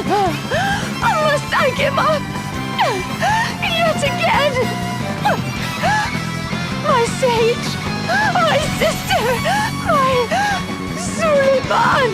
Must I give up? Yet again? My sage, my sister, my Suleiman!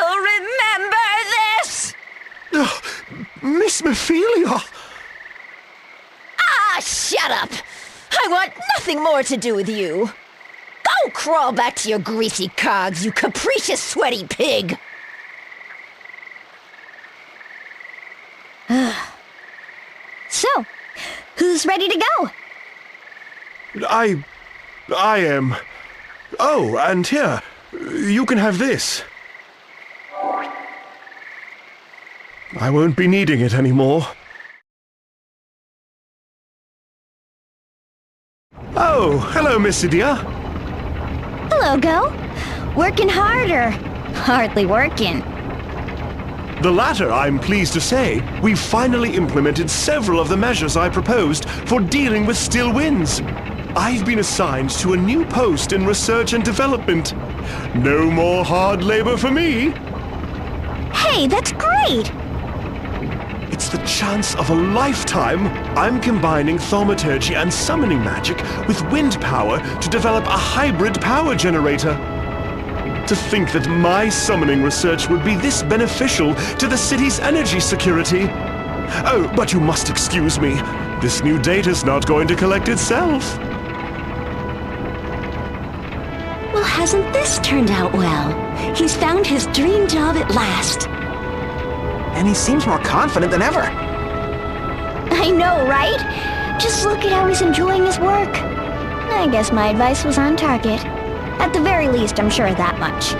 I'll remember this! Miss Mephilia! Ah, shut up! I want nothing more to do with you. Go crawl back to your greasy cogs, you capricious, sweaty pig! So, who's ready to go? I am... Oh, and here, you can have this. I won't be needing it anymore. Oh, hello, Miss Idia. Hello, Go. Working harder. Hardly working. The latter, I'm pleased to say. We've finally implemented several of the measures I proposed for dealing with still winds. I've been assigned to a new post in research and development. No more hard labor for me. Hey, that's great! It's the chance of a lifetime. I'm combining thaumaturgy and summoning magic with wind power to develop a hybrid power generator. To think that my summoning research would be this beneficial to the city's energy security. Oh, but you must excuse me. This new data's not going to collect itself. Well, hasn't this turned out well? He's found his dream job at last. And he seems more confident than ever. I know, right? Just look at how he's enjoying his work. I guess my advice was on target. At the very least, I'm sure of that much.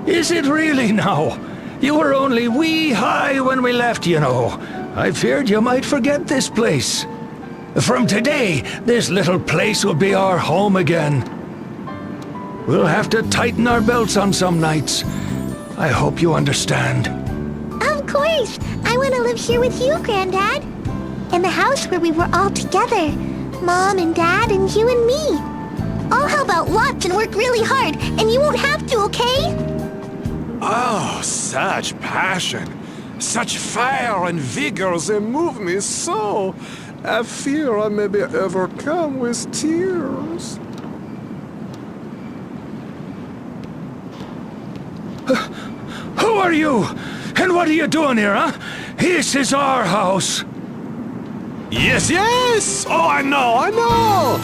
Is it really now? You were only wee high when we left, you know. I feared you might forget this place. From today, this little place will be our home again. We'll have to tighten our belts on some nights. I hope you understand. Of course! I want to live here with you, Granddad. In the house where we were all together. Mom and Dad and you and me. I'll help out lots and work really hard, and you won't have to, okay? Oh, such passion, such fire and vigor, they move me so. I fear I may be overcome with tears. Who are you? And what are you doing here, huh? This is our house. Yes, yes! Oh, I know!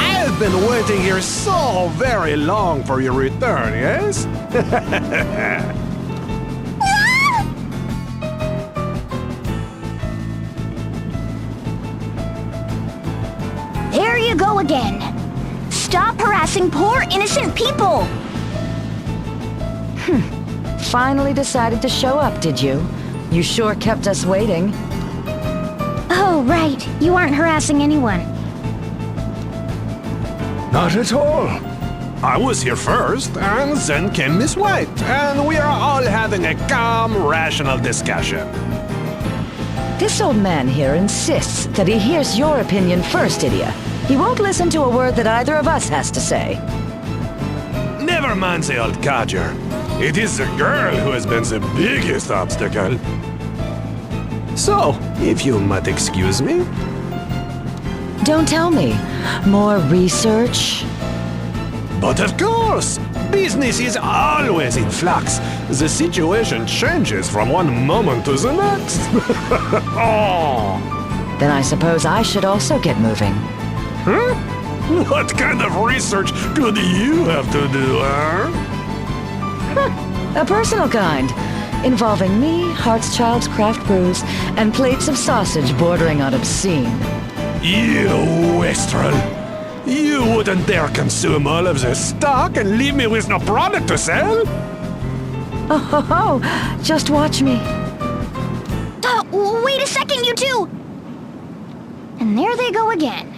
I've been waiting here so very long for your return, yes? There you go again. Stop harassing poor innocent people! Finally decided to show up, did you? You sure kept us waiting. Oh, right. You aren't harassing anyone. Not at all. I was here first, and then came Miss White, and we are all having a calm, rational discussion. This old man here insists that he hears your opinion first, Idia. He won't listen to a word that either of us has to say. Never mind the old codger. It is the girl who has been the biggest obstacle. So, if you might excuse me. Don't tell me. More research? But of course! Business is always in flux. The situation changes from one moment to the next. Oh. Then I suppose I should also get moving. Huh? What kind of research could you have to do, huh? A personal kind, involving me, Heartschild's craft brews, and plates of sausage bordering on obscene. You wastrel! You wouldn't dare consume all of this stock and leave me with no product to sell? Oh, just watch me. Wait a second, you two! And there they go again.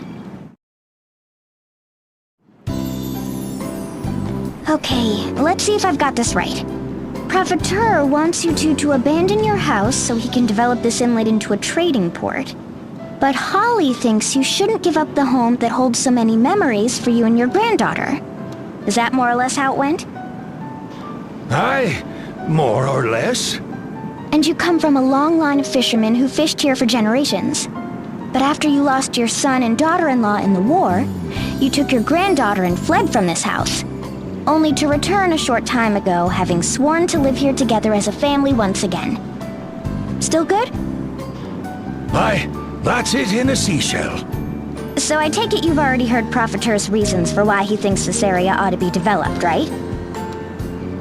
Okay, let's see if I've got this right. Profiteur wants you two to abandon your house so he can develop this inlet into a trading port. But Holly thinks you shouldn't give up the home that holds so many memories for you and your granddaughter. Is that more or less how it went? Aye, more or less. And you come from a long line of fishermen who fished here for generations. But after you lost your son and daughter-in-law in the war, you took your granddaughter and fled from this house, only to return a short time ago, having sworn to live here together as a family once again. Still good? Aye, that's it in a seashell. So I take it you've already heard Profiteur's reasons for why he thinks this area ought to be developed, right?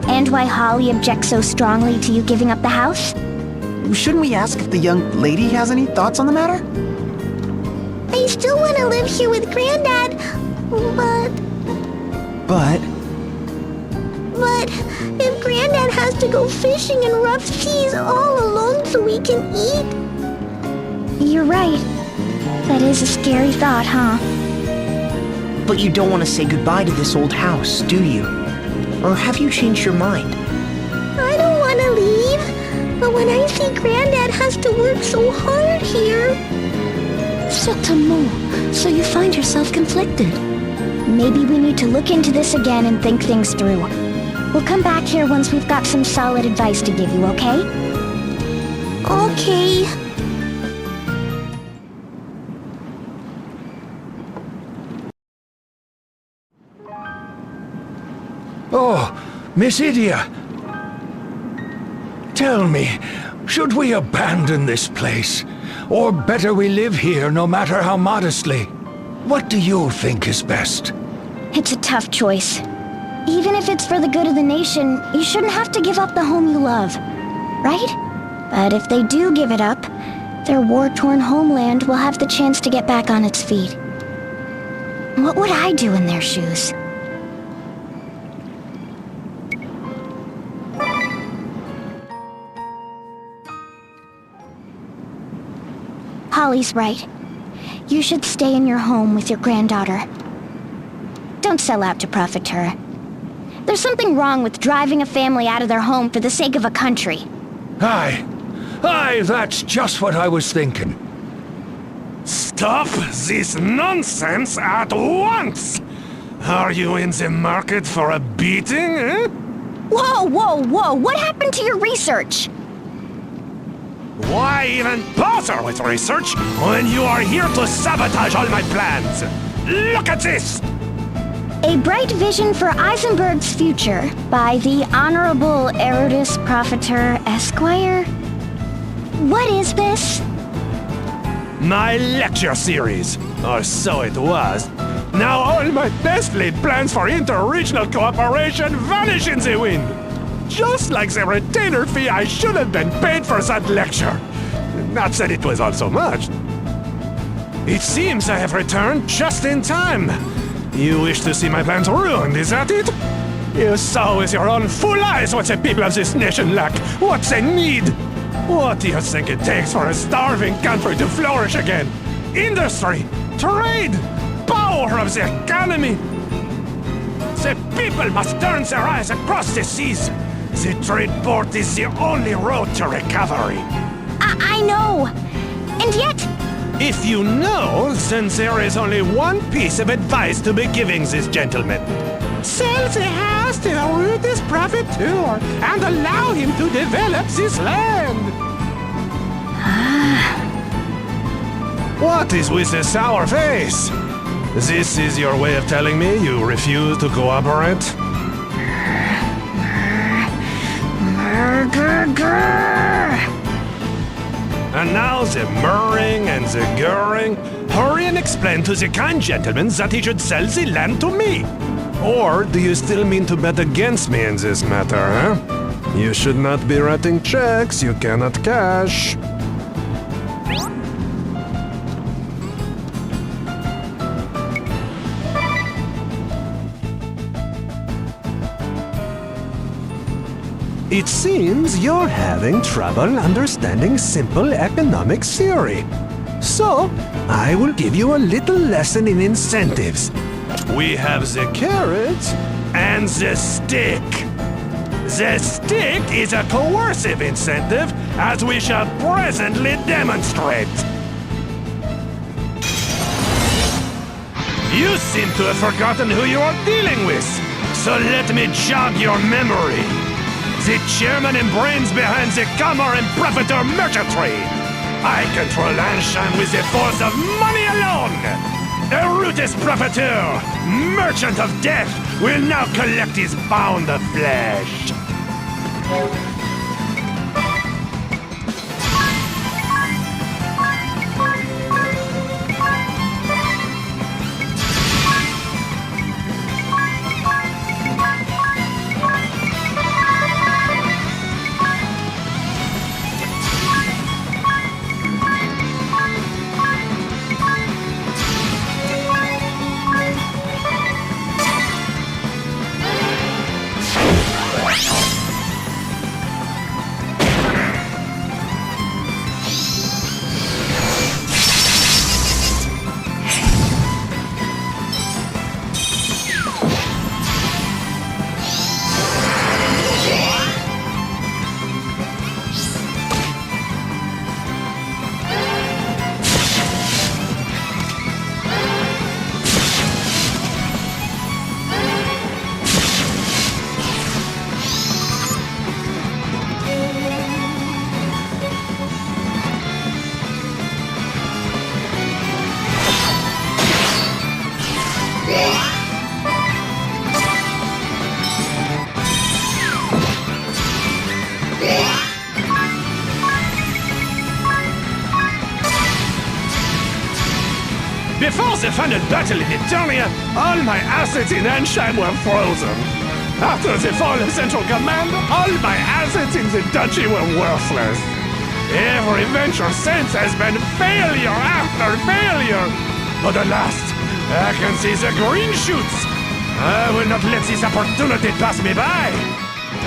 And why Holly objects so strongly to you giving up the house? Shouldn't we ask if the young lady has any thoughts on the matter? I still want to live here with Granddad, But if Granddad has to go fishing in rough seas all alone so we can eat... You're right. That is a scary thought, huh? But you don't want to say goodbye to this old house, do you? Or have you changed your mind? I don't want to leave, but when I see Granddad has to work so hard here... Certainement. So you find yourself conflicted. Maybe we need to look into this again and think things through. We'll come back here once we've got some solid advice to give you, okay? Okay. Oh, Miss Idia. Tell me, should we abandon this place? Or better we live here no matter how modestly? What do you think is best? It's a tough choice. Even if it's for the good of the nation, you shouldn't have to give up the home you love, right? But if they do give it up, their war-torn homeland will have the chance to get back on its feet. What would I do in their shoes? Holly's right. You should stay in your home with your granddaughter. Don't sell out to Profiteur. There's something wrong with driving a family out of their home for the sake of a country. Aye, that's just what I was thinking. Stop this nonsense at once! Are you in the market for a beating, eh? Whoa! What happened to your research? Why even bother with research when you are here to sabotage all my plans? Look at this! A Bright Vision for Eisenberg's Future by the Honorable Erudus Profiteur Esquire. What is this? My lecture series, or so it was. Now all my best laid plans for inter-regional cooperation vanish in the wind. Just like the retainer fee I should have been paid for that lecture. Not that it was all so much. It seems I have returned just in time. You wish to see my plans ruined, is that it? You saw with your own full eyes what the people of this nation lack, what they need. What do you think it takes for a starving country to flourish again? Industry, trade, power of the economy. The people must turn their eyes across the seas. The trade port is the only road to recovery. I know. And yet... If you know, then there is only one piece of advice to be giving this gentleman. Sell the house to this Profiteur and allow him to develop this land. What is with the sour face? This is your way of telling me you refuse to cooperate? And now the murring and the gurring. Hurry and explain to the kind gentleman that he should sell the land to me. Or do you still mean to bet against me in this matter, huh? You should not be writing checks you cannot cash. It seems you're having trouble understanding simple economic theory. So, I will give you a little lesson in incentives. We have the carrot and the stick. The stick is a coercive incentive, as we shall presently demonstrate. You seem to have forgotten who you are dealing with, so let me jog your memory. The chairman and brains behind the Kaiser and Profiteur merchantry. I control Anshan with the force of money alone. Erutus Profiteur, merchant of death, will now collect his pound of flesh. Before the final battle in Eternia, all my assets in Anshan were frozen. After the fall of Central Command, all my assets in the Duchy were worthless. Every venture since has been failure after failure. But alas, I can see the green shoots. I will not let this opportunity pass me by.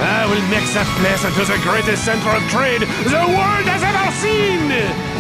I will make that place into the greatest center of trade the world has ever seen!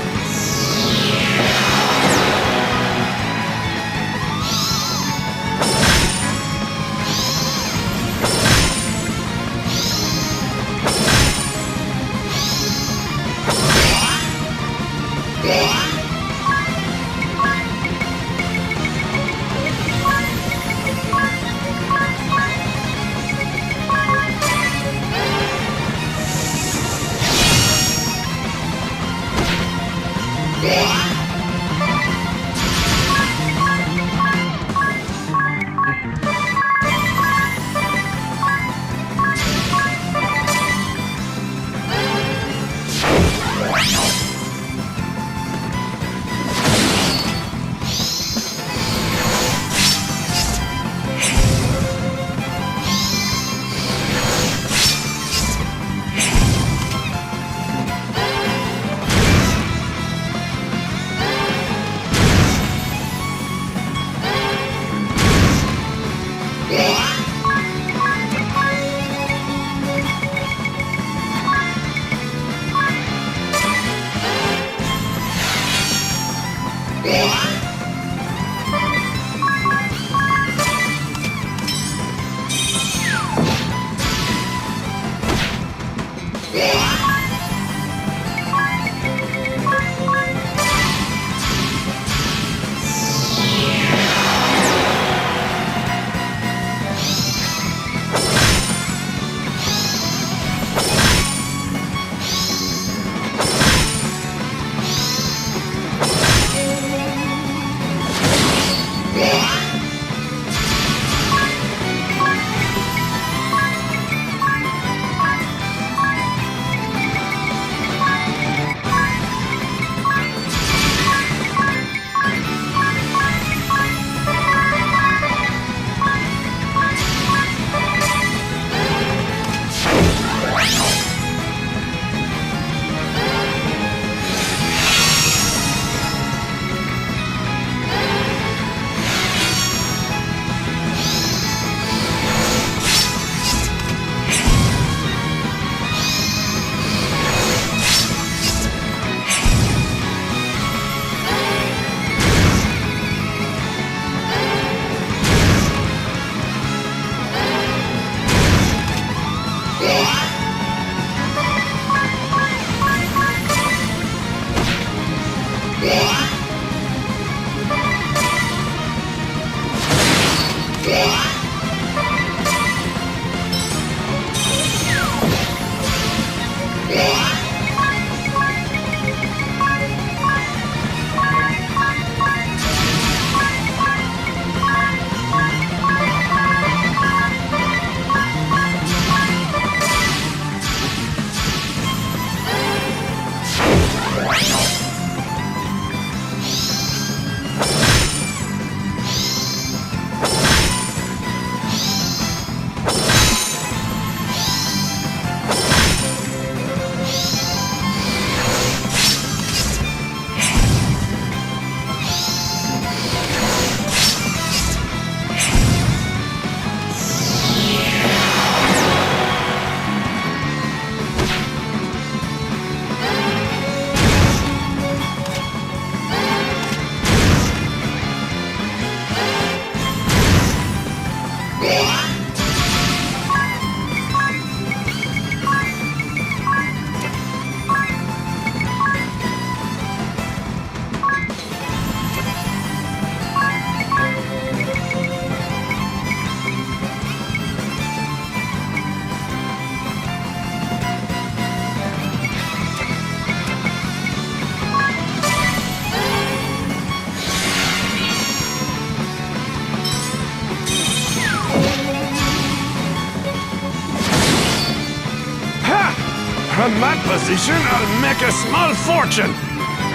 On that position, I'll make a small fortune.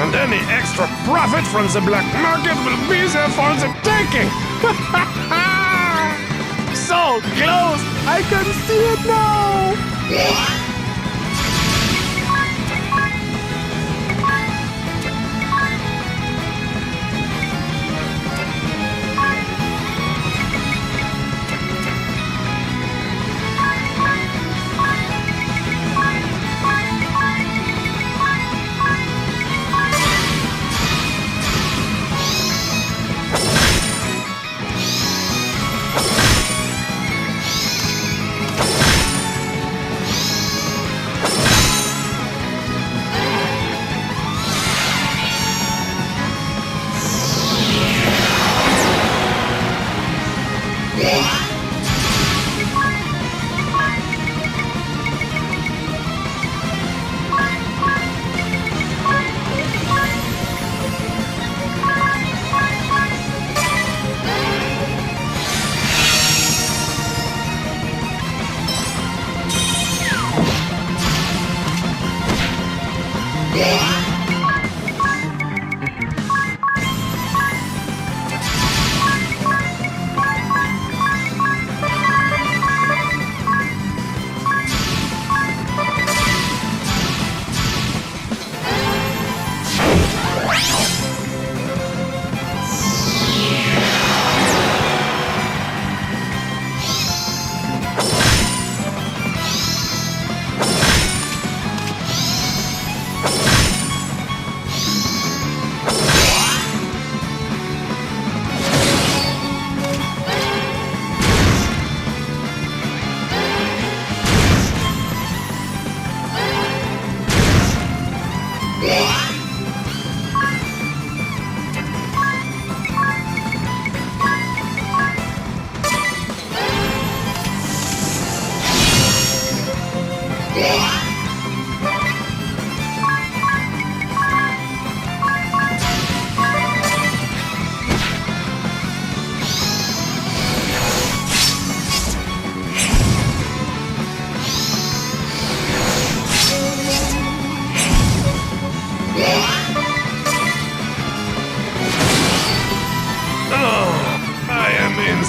And any extra profit from the black market will be there for the taking. So close! I can see it now!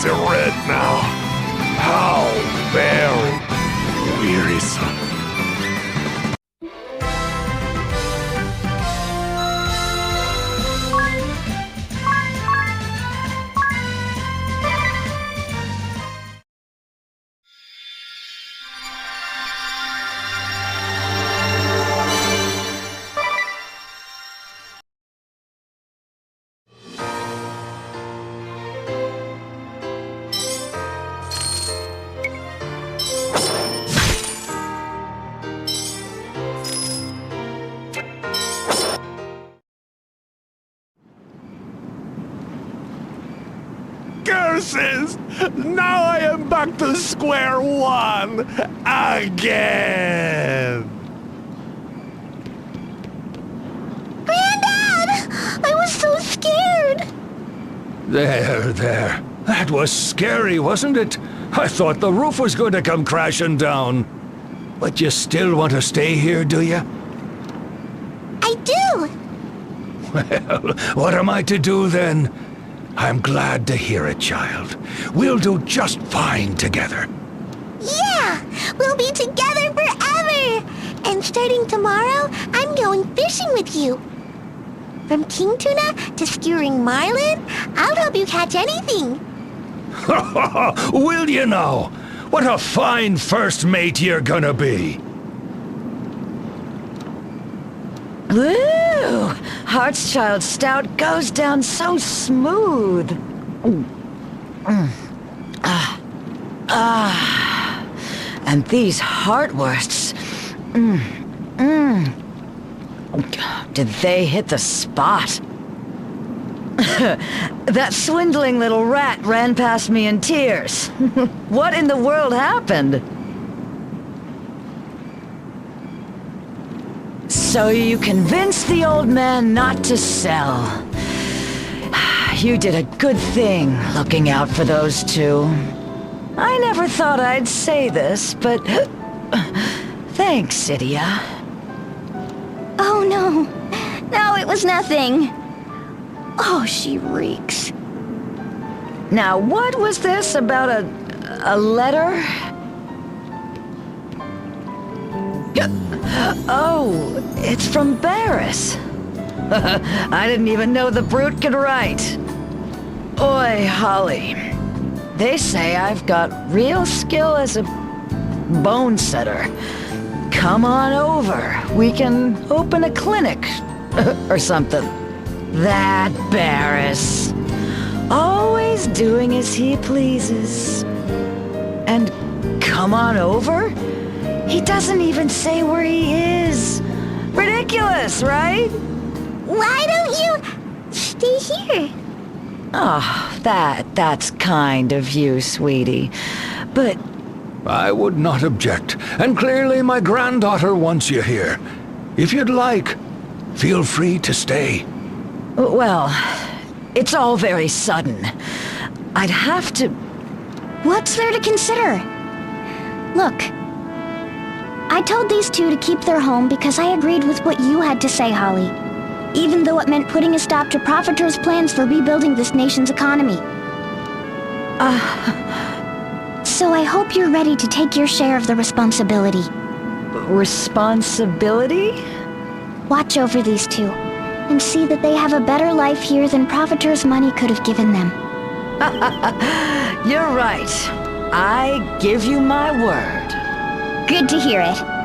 The red now. How very wearisome. Curses! Now I am back to square one again! Granddad! I was so scared! There. That was scary, wasn't it? I thought the roof was going to come crashing down. But you still want to stay here, do you? I do! Well, what am I to do then? I'm glad to hear it, child. We'll do just fine together. Yeah! We'll be together forever! And starting tomorrow, I'm going fishing with you. From king tuna to skewering marlin, I'll help you catch anything. Will you now? What a fine first mate you're gonna be. Woo! Heartschild Stout goes down so smooth. And these heartwursts. Did they hit the spot? That swindling little rat ran past me in tears. What in the world happened? So you convinced the old man not to sell. You did a good thing looking out for those two. I never thought I'd say this, but Thanks, Idia. Oh no. No, it was nothing. Oh, she reeks. Now, what was this about a letter? Oh, it's from Barris. I didn't even know the brute could write. Oi, Holly. They say I've got real skill as a bone setter. Come on over. We can open a clinic or something. That Barris. Always doing as he pleases. And come on over? He doesn't even say where he is. Ridiculous, right? Why don't you stay here? Oh, that's kind of you, sweetie. But I would not object, and clearly my granddaughter wants you here. If you'd like, feel free to stay. well, it's all very sudden. I'd have to... What's there to consider? Look, I told these two to keep their home because I agreed with what you had to say, Holly. Even though it meant putting a stop to Profiteur's plans for rebuilding this nation's economy. So I hope you're ready to take your share of the responsibility. Responsibility? Watch over these two, and see that they have a better life here than Profiteur's money could have given them. You're right. I give you my word. Good to hear it.